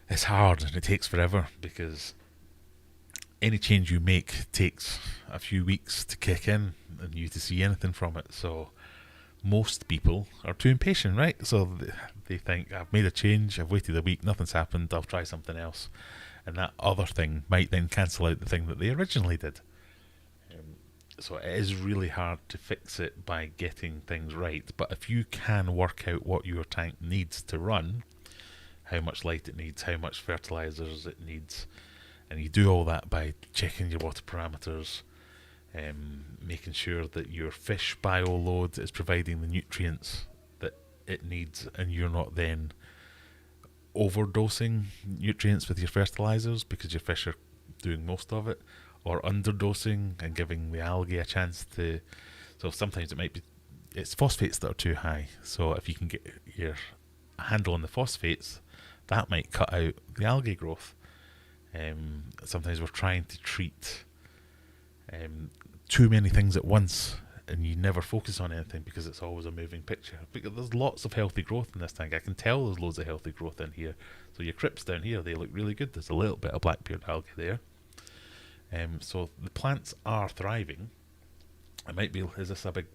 Speaker 1: It's hard and it takes forever, because any change you make takes a few weeks to kick in and you to see anything from it. So most people are too impatient, right? So they think, I've made a change, I've waited a week, nothing's happened, I'll try something else. And that other thing might then cancel out the thing that they originally did. So it is really hard to fix it by getting things right. But if you can work out what your tank needs to run, how much light it needs, how much fertilizers it needs, and you do all that by checking your water parameters, making sure that your fish bio load is providing the nutrients that it needs, and you're not then overdosing nutrients with your fertilizers because your fish are doing most of it, or underdosing and giving the algae a chance to. So sometimes it's phosphates that are too high. So if you can get your handle on the phosphates, that might cut out the algae growth. Sometimes we're trying to treat too many things at once, and you never focus on anything because it's always a moving picture. Because there's lots of healthy growth in this tank. I can tell there's loads of healthy growth in here. So your crypts down here, they look really good. There's a little bit of blackbeard algae there. So the plants are thriving. Is this a big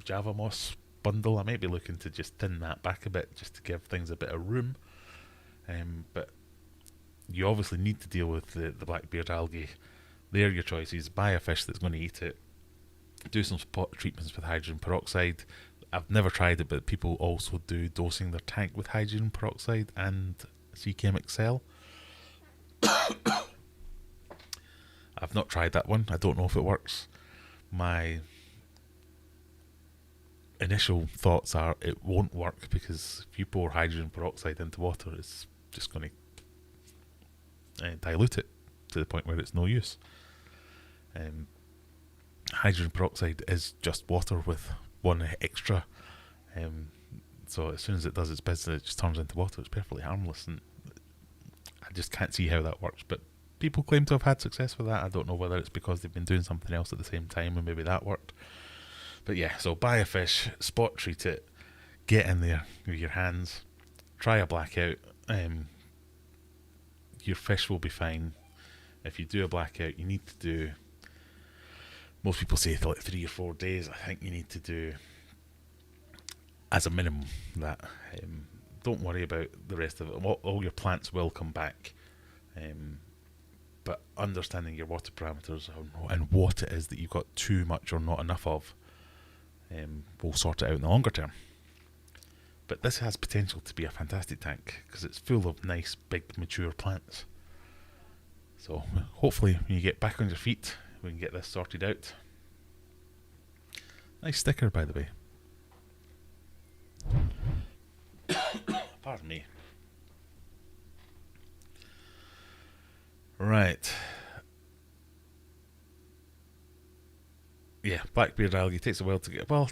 Speaker 1: Java moss bundle? I might be looking to just thin that back a bit just to give things a bit of room. But you obviously need to deal with the blackbeard algae. They're your choices. Buy a fish that's going to eat it. Do some spot treatments with hydrogen peroxide. I've never tried it, but people also do dosing their tank with hydrogen peroxide and Chem Excel. I've not tried that one. I don't know if it works. My initial thoughts are it won't work, because if you pour hydrogen peroxide into water, it's just going to dilute it to the point where it's no use. Hydrogen peroxide is just water with one extra. So as soon as it does its business, it just turns into water. It's perfectly harmless, and I just can't see how that works. But people claim to have had success with that. I don't know whether it's because they've been doing something else at the same time and maybe that worked. But yeah, so buy a fish, spot treat it, get in there with your hands, try a blackout. Your fish will be fine. If you do a blackout, you need to do, most people say like 3 or 4 days. I think you need to do as a minimum. That don't worry about the rest of it. All your plants will come back, but understanding your water parameters and what it is that you've got too much or not enough of will sort it out in the longer term. But this has potential to be a fantastic tank because it's full of nice, big, mature plants. So hopefully when you get back on your feet, we can get this sorted out. Nice sticker, by the way. Pardon me. Right. Yeah, blackbeard algae takes a while to get... Well,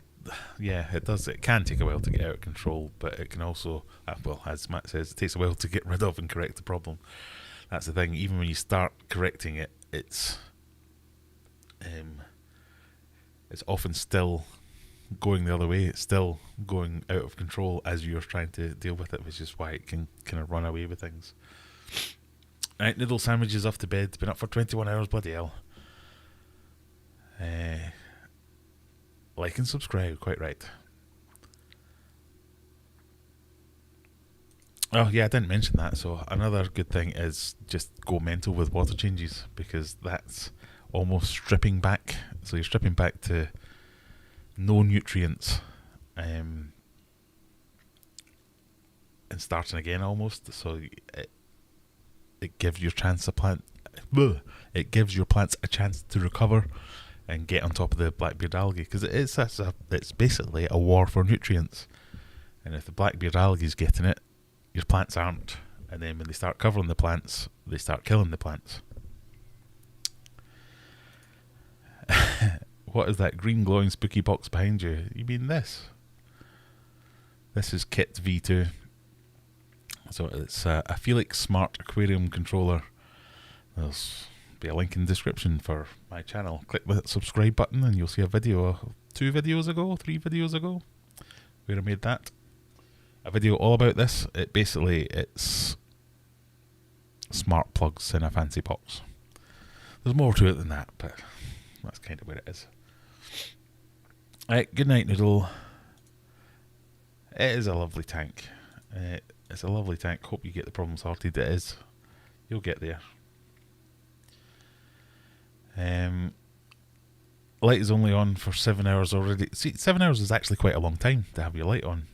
Speaker 1: yeah, it does. It can take a while to get out of control, but it can also... well, as Matt says, it takes a while to get rid of and correct the problem. That's the thing. Even when you start correcting it, it's often still going the other way. It's still going out of control as you're trying to deal with it, which is why it can kind of run away with things. Right, noodle sandwiches off to bed. Been up for 21 hours, bloody hell. Like and subscribe, quite right. Oh yeah, I didn't mention that. So another good thing is just go mental with water changes, because that's almost stripping back. So you're stripping back to no nutrients, and starting again almost. So it gives your plants a chance to recover and get on top of the blackbeard algae, because it's basically a war for nutrients. And if the blackbeard algae is getting it, your plants aren't, and then when they start covering the plants, they start killing the plants. What is that green glowing spooky box behind you? You mean this? This is Kit V2. So it's a Felix Smart Aquarium controller. There'll be a link in the description for my channel. Click the subscribe button and you'll see a video 3 videos ago where I made that. A video all about this. It's smart plugs in a fancy box. There's more to it than that, but that's kind of where it is. Right, good night, Noodle. It is a lovely tank. It's a lovely tank. Hope you get the problem sorted. It is. You'll get there. Light is only on for 7 hours already. See, 7 hours is actually quite a long time to have your light on.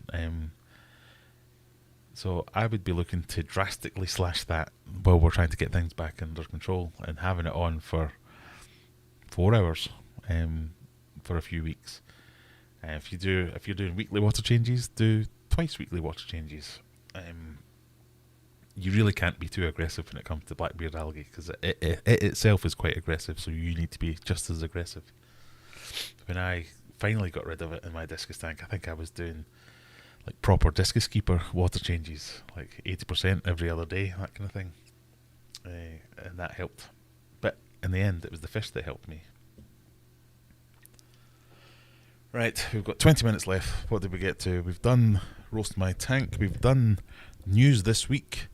Speaker 1: So I would be looking to drastically slash that while we're trying to get things back under control, and having it on for 4 hours for a few weeks. If you're doing weekly water changes, do twice weekly water changes. You really can't be too aggressive when it comes to blackbeard algae, because it itself is quite aggressive, so you need to be just as aggressive. When I finally got rid of it in my discus tank, I think I was doing like proper discus keeper water changes, like 80% every other day, that kind of thing, and that helped. But in the end, it was the fish that helped me. Right, we've got 20 minutes left. What did we get to? We've done roast my tank. We've done news this week.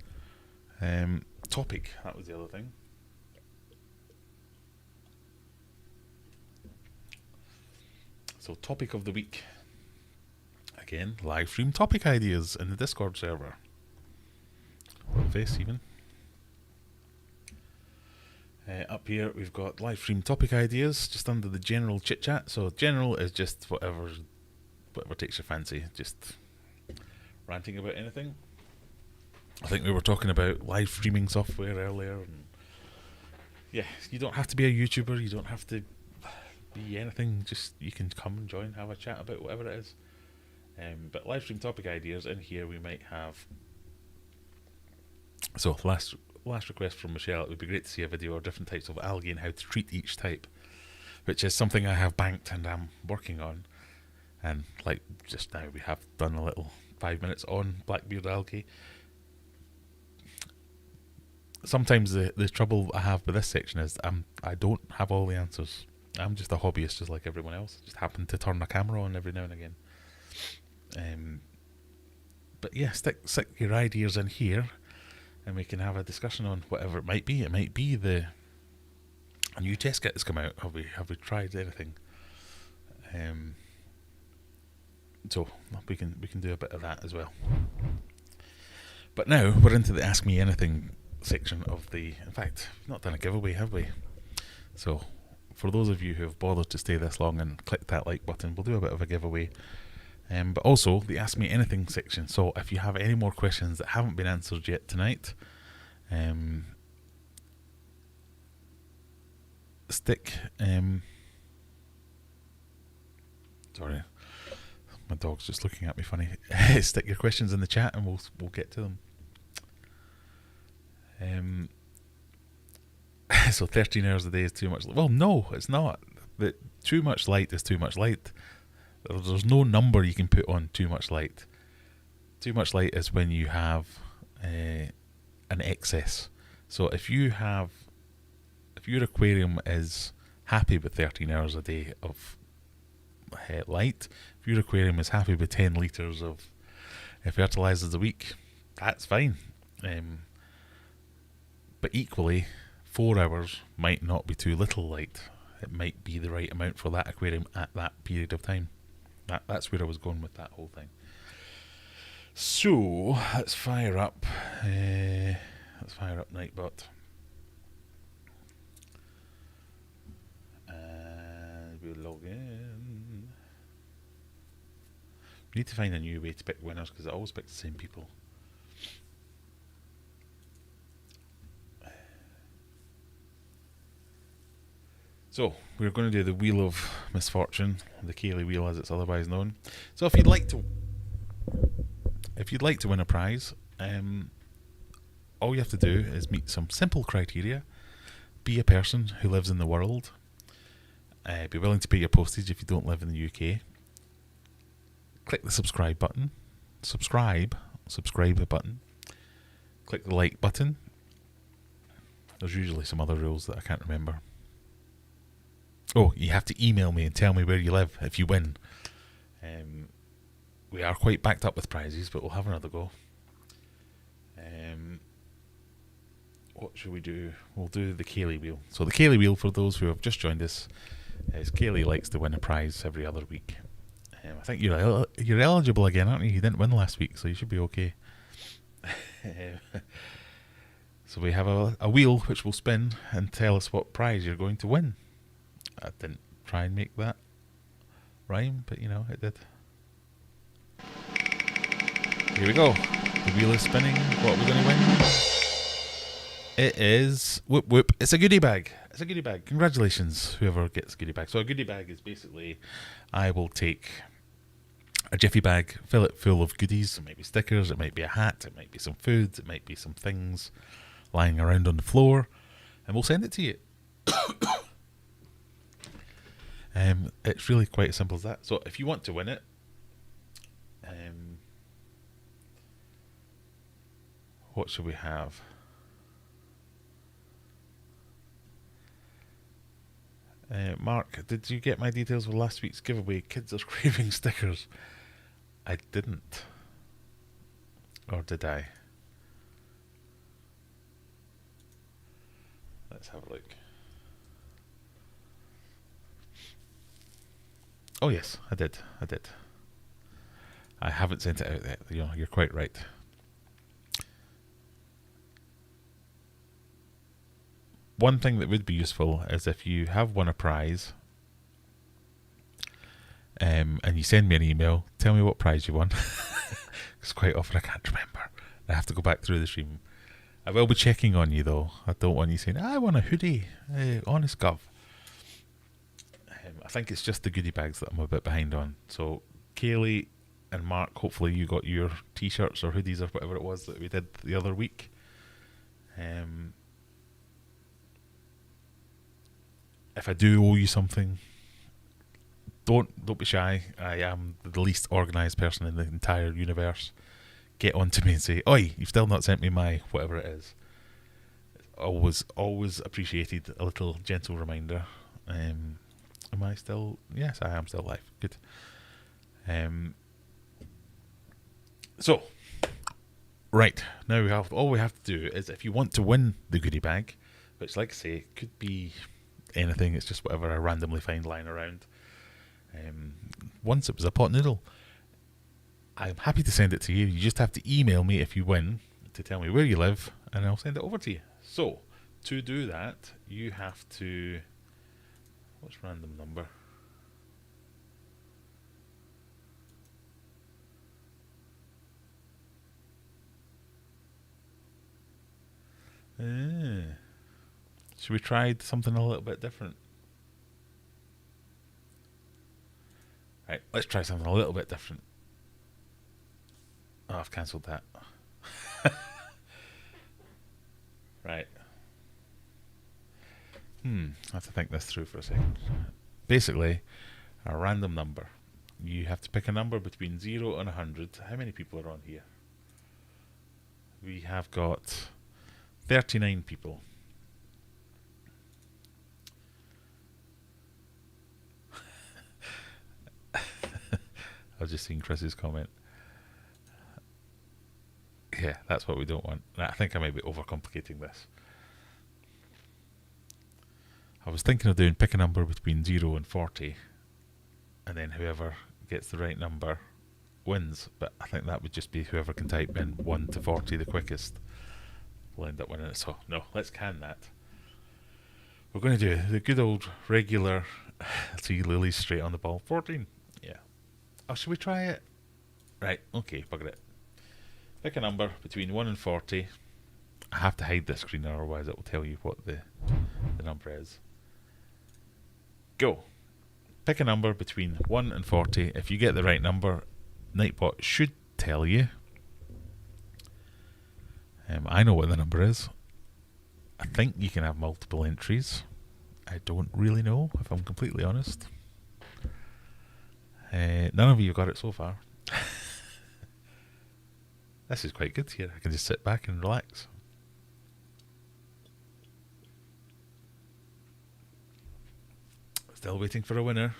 Speaker 1: Topic, that was the other thing. So topic of the week. Again, live stream topic ideas in the Discord server. Face even. Up here we've got live stream topic ideas just under the general chit chat. So general is just whatever takes your fancy, just ranting about anything. I think we were talking about live streaming software earlier, and yeah, you don't have to be a YouTuber, you don't have to be anything, just you can come and join, have a chat about whatever it is. But live stream topic ideas in here we might have. So last request from Michelle, it would be great to see a video of different types of algae and how to treat each type, which is something I have banked and I'm working on. And like just now we have done a little 5 minutes on blackbeard algae. Sometimes the trouble I have with this section is I don't have all the answers. I'm just a hobbyist just like everyone else. Just happen to turn a camera on every now and again. But yeah, stick your ideas in here and we can have a discussion on whatever it might be. It might be a new test kit that's come out. Have we tried anything? So we can do a bit of that as well. But now we're into the Ask Me Anything section of the. In fact, we've not done a giveaway, have we? So for those of you who have bothered to stay this long and click that like button, we'll do a bit of a giveaway. But also the Ask Me Anything section. So if you have any more questions that haven't been answered yet tonight, stick. Sorry, my dog's just looking at me funny. Stick your questions in the chat and we'll get to them. So 13 hours a day is too much. Well, no, it's not. Too much light is too much light. There's no number you can put on too much light. Too much light is when you have an excess. So if your aquarium is happy with 13 hours a day of light, if your aquarium is happy with 10 litres of fertilisers a week, that's fine. But equally, 4 hours might not be too little light. It might be the right amount for that aquarium at that period of time. That's where I was going with that whole thing. So let's fire up Nightbot. And we'll log in. We need to find a new way to pick winners because I always pick the same people. So we're going to do the Wheel of Misfortune, the Kaylee Wheel as it's otherwise known. So if you'd like to win a prize, all you have to do is meet some simple criteria. Be a person who lives in the world. Be willing to pay your postage if you don't live in the UK. Click the subscribe button. Subscribe button. Click the like button. There's usually some other rules that I can't remember. Oh, you have to email me and tell me where you live if you win. We are quite backed up with prizes, but we'll have another go. What should we do? We'll do the Kaylee Wheel. So the Kaylee Wheel, for those who have just joined us, is Kaylee likes to win a prize every other week. I think you're eligible again, aren't you? You didn't win last week, so you should be okay. So we have a wheel which will spin and tell us what prize you're going to win. I didn't try and make that rhyme, but you know, it did. Here we go. The wheel is spinning. What are we going to win? It is, whoop whoop, it's a goodie bag. It's a goodie bag. Congratulations, whoever gets a goodie bag. So a goodie bag is basically, I will take a jiffy bag, fill it full of goodies. It might be stickers, it might be a hat, it might be some food, it might be some things lying around on the floor, and we'll send it to you. It's really quite as simple as that. So if you want to win it, what should we have? Mark, did you get my details for last week's giveaway? Kids are craving stickers. I didn't. Or did I? Let's have a look. Oh yes, I did. I haven't sent it out yet. You're quite right. One thing that would be useful is if you have won a prize, and you send me an email, tell me what prize you won. Because quite often I can't remember. I have to go back through the stream. I will be checking on you though. I don't want you saying, I won a hoodie. Honest gov. I think it's just the goodie bags that I'm a bit behind on. So Kaylee and Mark, hopefully you got your t-shirts or hoodies or whatever it was that we did the other week. If I do owe you something, don't be shy. I am the least organised person in the entire universe. Get on to me and say, oi, you've still not sent me my whatever it is. Always appreciated a little gentle reminder. Am I still? Yes, I am still alive. Good. So, right, now all we have to do is, if you want to win the goodie bag, which, like I say, could be anything, it's just whatever I randomly find lying around. Once it was a pot noodle. I'm happy to send it to you. You just have to email me if you win to tell me where you live, and I'll send it over to you. So, to do that, you have to... What's random number? Should we try something a little bit different? Right, let's try something a little bit different. Oh, I've cancelled that. Right. I have to think this through for a second. Basically, a random number. You have to pick a number between 0 and 100. How many people are on here? We have got 39 people. I've just seen Chris's comment. Yeah, that's what we don't want. I think I might be overcomplicating this. I was thinking of pick a number between 0 and 40, and then whoever gets the right number wins. But I think that would just be whoever can type in 1 to 40 the quickest will end up winning it. So, no, let's can that. We're going to do the good old regular... See, Lily's straight on the ball. 14. Yeah. Oh, should we try it? Right, okay, bugger it. Pick a number between 1 and 40. I have to hide this screen, otherwise it will tell you what the number is. Go. Pick a number between 1 and 40. If you get the right number, Nightbot should tell you. I know what the number is. I think you can have multiple entries. I don't really know, if I'm completely honest. None of you got it so far. This is quite good here. I can just sit back and relax. Still waiting for a winner.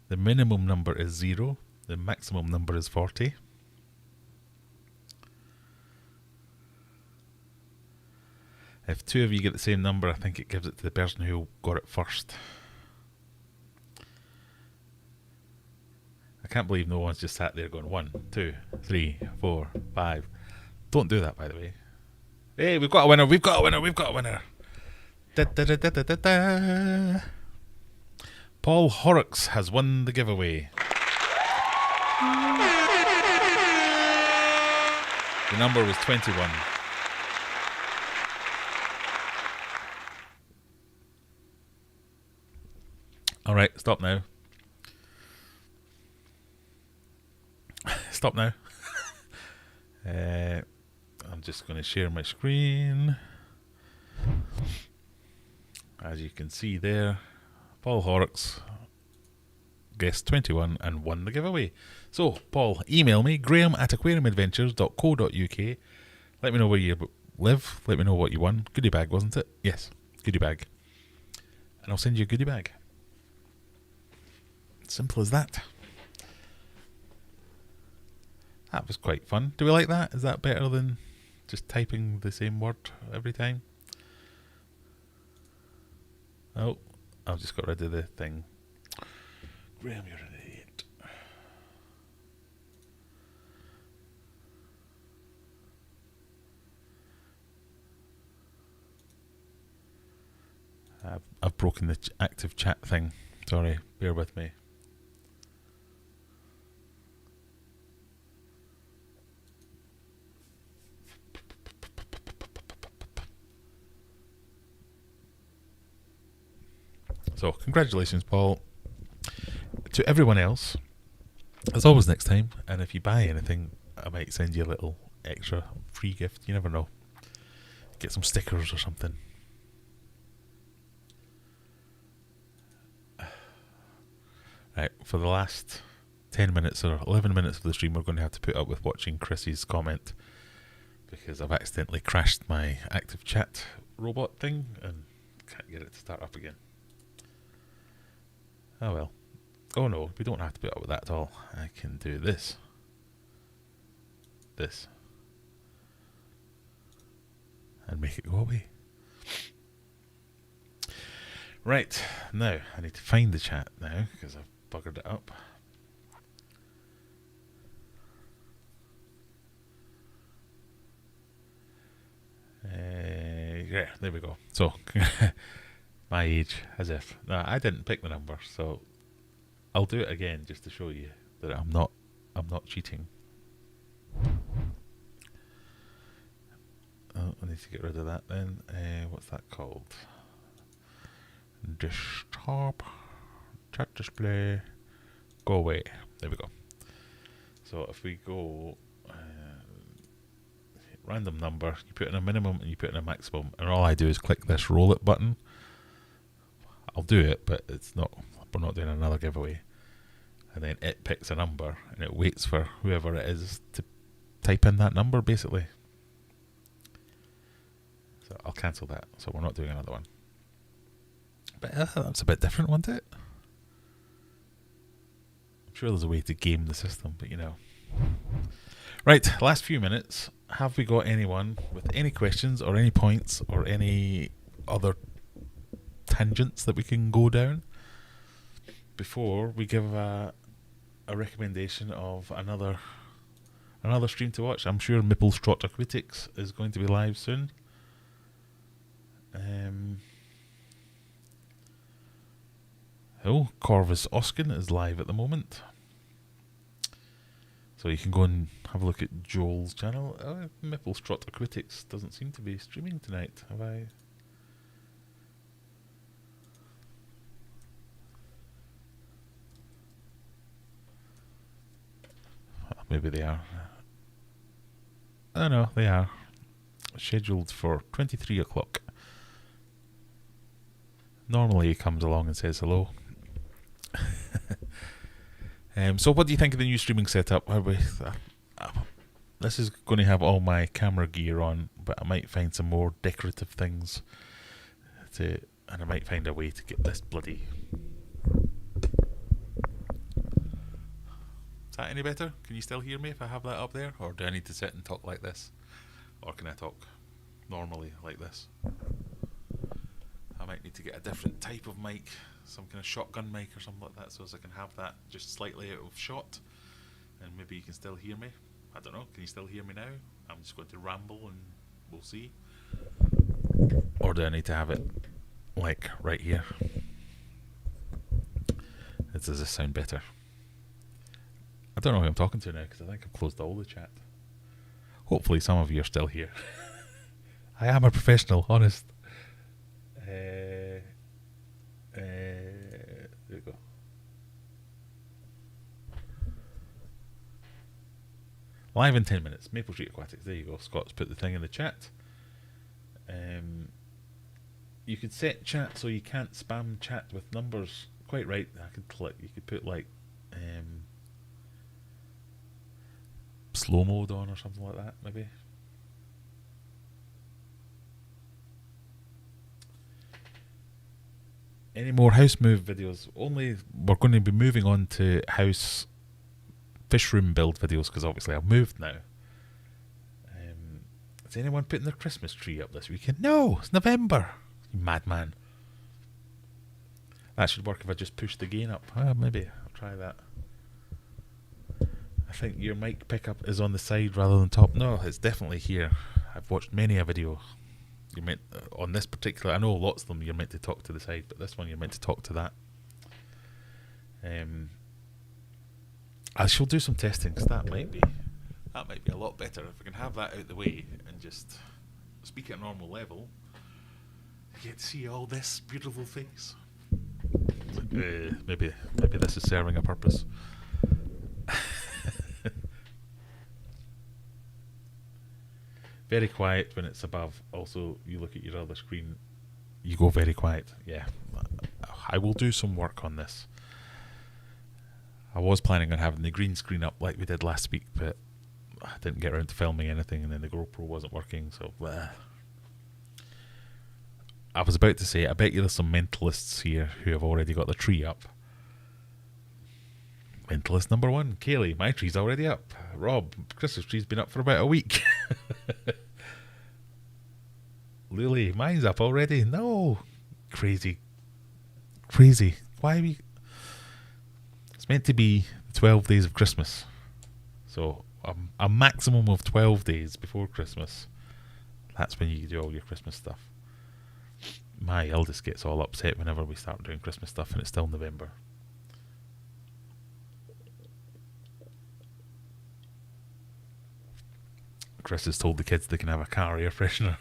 Speaker 1: The minimum number is 0. The maximum number is 40. If two of you get the same number, I think it gives it to the person who got it first. I can't believe no one's just sat there going 1, 2, 3, 4, 5. Don't do that, by the way. Hey, we've got a winner, we've got a winner, we've got a winner. Da, da, da, da, da, da, da. Paul Horrocks has won the giveaway. The number was 21. Alright, stop now. Stop now. I'm just going to share my screen. As you can see there, Paul Horrocks guessed 21 and won the giveaway. So, Paul, email me, graham@aquariumadventures.co.uk. Let me know where you live. Let me know what you won. Goodie bag, wasn't it? Yes, goodie bag. And I'll send you a goodie bag. Simple as that. That was quite fun. Do we like that? Is that better than just typing the same word every time? Oh, I've just got rid of the thing. Graham, you're an idiot. I've broken the active chat thing. Sorry, bear with me. So, congratulations, Paul. To everyone else, as always next time, and if you buy anything, I might send you a little extra free gift. You never know. Get some stickers or something. Right, for the last 10 minutes or 11 minutes of the stream, we're going to have to put up with watching Chrissy's comment because I've accidentally crashed my active chat robot thing and can't get it to start up again. Oh well. Oh no, we don't have to put up with that at all. I can do this. This. And make it go away. Right, now I need to find the chat now because I've buggered it up. Yeah, there we go. So, my age, as if. No, I didn't pick the number, so I'll do it again just to show you that I'm not cheating. Oh, I need to get rid of that then. What's that called? Desktop, chat display, go away. There we go. So if we go random number, you put in a minimum and you put in a maximum, and all I do is click this roll it button. I'll do it, but we're not doing another giveaway. And then it picks a number and it waits for whoever it is to type in that number, basically. So I'll cancel that, so we're not doing another one. But that's a bit different, wasn't it? I'm sure there's a way to game the system, but you know. Right, last few minutes. Have we got anyone with any questions or any points or any other tangents that we can go down before we give a recommendation of another stream to watch? I'm sure Mipplestrot Critics is going to be live soon. Corvus Oskin is live at the moment. So you can go and have a look at Joel's channel. Mipplestrot Critics doesn't seem to be streaming tonight. Have I? Maybe they are. Oh no, they are. Scheduled for 23 o'clock. Normally he comes along and says hello. So what do you think of the new streaming setup? This is going to have all my camera gear on, but I might find some more decorative things and I might find a way to get this bloody... Is that any better? Can you still hear me if I have that up there? Or do I need to sit and talk like this? Or can I talk normally like this? I might need to get a different type of mic, some kind of shotgun mic or something like that, so as I can have that just slightly out of shot, and maybe you can still hear me. I don't know, can you still hear me now? I'm just going to ramble and we'll see. Or do I need to have it like right here? Does this sound better? I don't know who I'm talking to now because I think I've closed all the chat. Hopefully some of you are still here. I am a professional, honest. There we go. Live in 10 minutes. Maple Street Aquatics. There you go. Scott's put the thing in the chat. You could set chat so you can't spam chat with numbers. Quite right. I could click. You could put like slow mode on or something like that, maybe. Any more house move videos? Only we're going to be moving on to house fish room build videos because obviously I've moved now. Is anyone putting their Christmas tree up this weekend? No, it's November. You madman. That should work if I just push the gain up. Maybe I'll try that. I think your mic pickup is on the side rather than top. No, it's definitely here. I've watched many a video. You're meant on this particular. I know lots of them. You're meant to talk to the side, but this one you're meant to talk to that. I shall do some testing because that might be a lot better if we can have that out the way and just speak at a normal level. You get to see all this beautiful face. Maybe this is serving a purpose. Very quiet when it's above. Also, you look at your other screen, you go very quiet. Yeah, I will do some work on this. I was planning on having the green screen up like we did last week, but I didn't get around to filming anything, and then the GoPro wasn't working, so I was about to say, I bet you there's some mentalists here who have already got the tree up. Mentalist number one, Kaylee, my tree's already up. Rob, Chris's tree's been up for about a week. Lily, mine's up already. No, crazy crazy. Why we? It's meant to be 12 days of Christmas, so a maximum of 12 days before Christmas. That's when you do all your Christmas stuff. My eldest gets all upset whenever we start doing Christmas stuff and it's still November. Chris has told the kids they can have a car air freshener.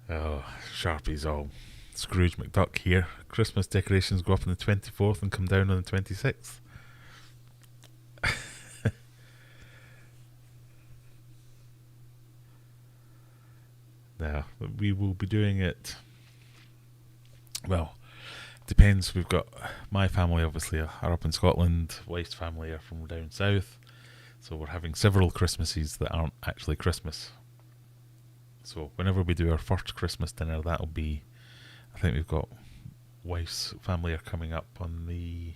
Speaker 1: Oh, Sharpie's all Scrooge McDuck here. Christmas decorations go up on the 24th and come down on the 26th. Now, we will be doing it, well, depends. We've got my family obviously are up in Scotland, wife's family are from down south, so we're having several Christmases that aren't actually Christmas. So whenever we do our first Christmas dinner, that'll be, I think we've got wife's family are coming up on the,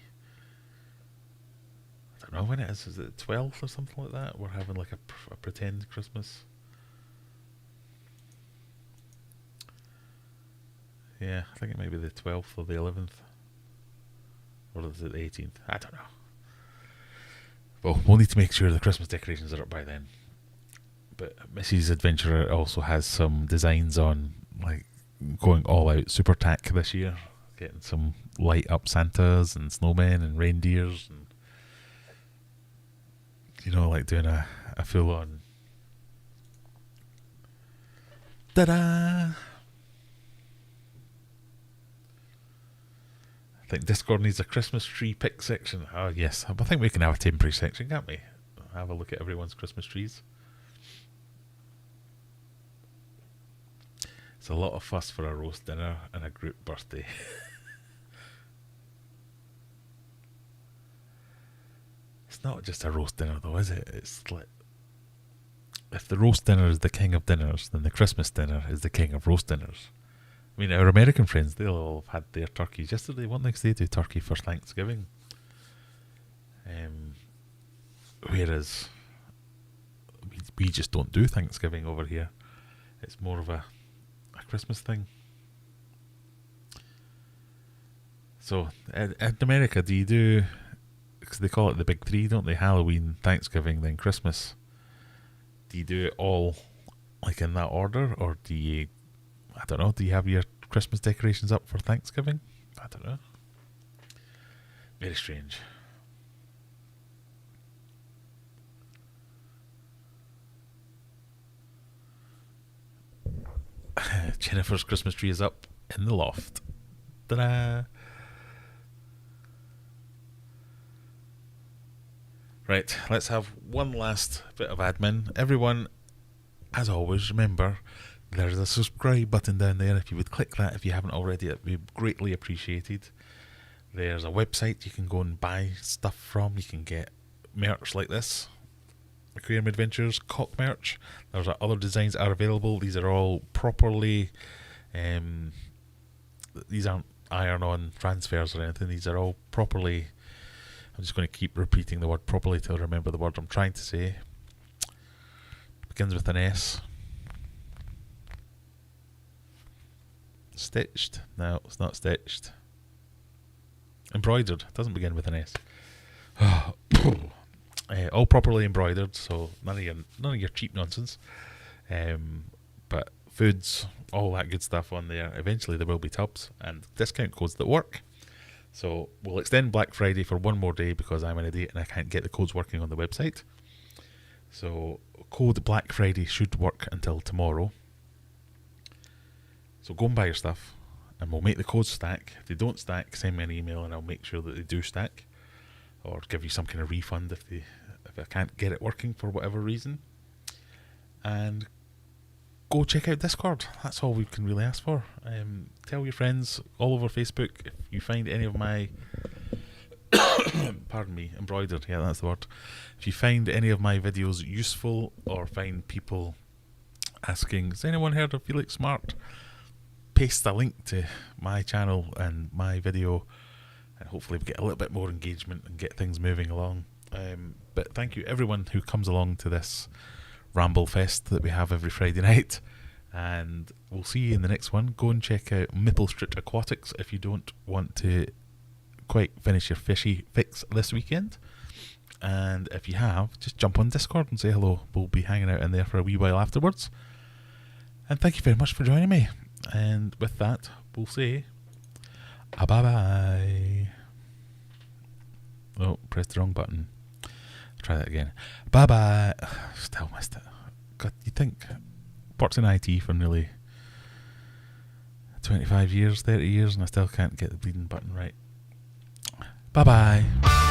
Speaker 1: I don't know when it is it 12th or something like that? We're having like a pretend Christmas. Yeah, I think it might be the 12th or the 11th. Or is it the 18th? I don't know. Well, we'll need to make sure the Christmas decorations are up by then. But Mrs. Adventurer also has some designs on, like, going all out super tack this year. Getting some light up Santas and snowmen and reindeers. And, you know, like doing a full on... Ta-da! I think Discord needs a Christmas tree pick section. Oh yes, I think we can have a temporary section, can't we? Have a look at everyone's Christmas trees. It's a lot of fuss for a roast dinner and a group birthday. It's not just a roast dinner though, is it? It's like, if the roast dinner is the king of dinners, then the Christmas dinner is the king of roast dinners. I mean, our American friends, they'll all have had their turkeys yesterday, won't they? 'Cause they do turkey for Thanksgiving. Whereas we just don't do Thanksgiving over here. It's more of a Christmas thing. So, in America, do you do, because they call it the big three, don't they? Halloween, Thanksgiving, then Christmas. Do you do it all like in that order, or do you, I don't know, do you have your Christmas decorations up for Thanksgiving? I don't know. Very strange. Jennifer's Christmas tree is up in the loft. Ta-da! Right, let's have one last bit of admin. Everyone, as always, remember, there's a subscribe button down there. If you would click that if you haven't already, it would be greatly appreciated. There's a website you can go and buy stuff from. You can get merch like this. Aquarium Adventures cock merch. There's other designs that are available. These are all properly, these aren't iron-on transfers or anything. These are all properly, I'm just going to keep repeating the word properly till I remember the word I'm trying to say. Begins with an S. Stitched. No, it's not stitched. Embroidered. Doesn't begin with an S. All properly embroidered, so none of your cheap nonsense. But foods, all that good stuff on there. Eventually there will be tubs and discount codes that work. So we'll extend Black Friday for one more day because I'm an idiot and I can't get the codes working on the website. So code Black Friday should work until tomorrow. So go and buy your stuff and we'll make the codes stack. If they don't stack, send me an email and I'll make sure that they do stack, or give you some kind of refund if I can't get it working for whatever reason. And go check out Discord. That's all we can really ask for. Tell your friends all over Facebook if you find any of my pardon me, embroidered, yeah, that's the word. If you find any of my videos useful, or find people asking, has anyone heard of Felix Smart? Paste a link to my channel and my video, and hopefully we get a little bit more engagement and get things moving along. But thank you everyone who comes along to this Ramble Fest that we have every Friday night. And we'll see you in the next one. Go and check out Maple Street Aquatics if you don't want to quite finish your fishy fix this weekend. And if you have, just jump on Discord and say hello. We'll be hanging out in there for a wee while afterwards. And thank you very much for joining me. And with that, we'll say bye-bye. Oh, pressed the wrong button. Try that again. Bye-bye. Still missed it. God, you think worked in IT for nearly 25 years, 30 years, and I still can't get the bleeding button right. Bye-bye.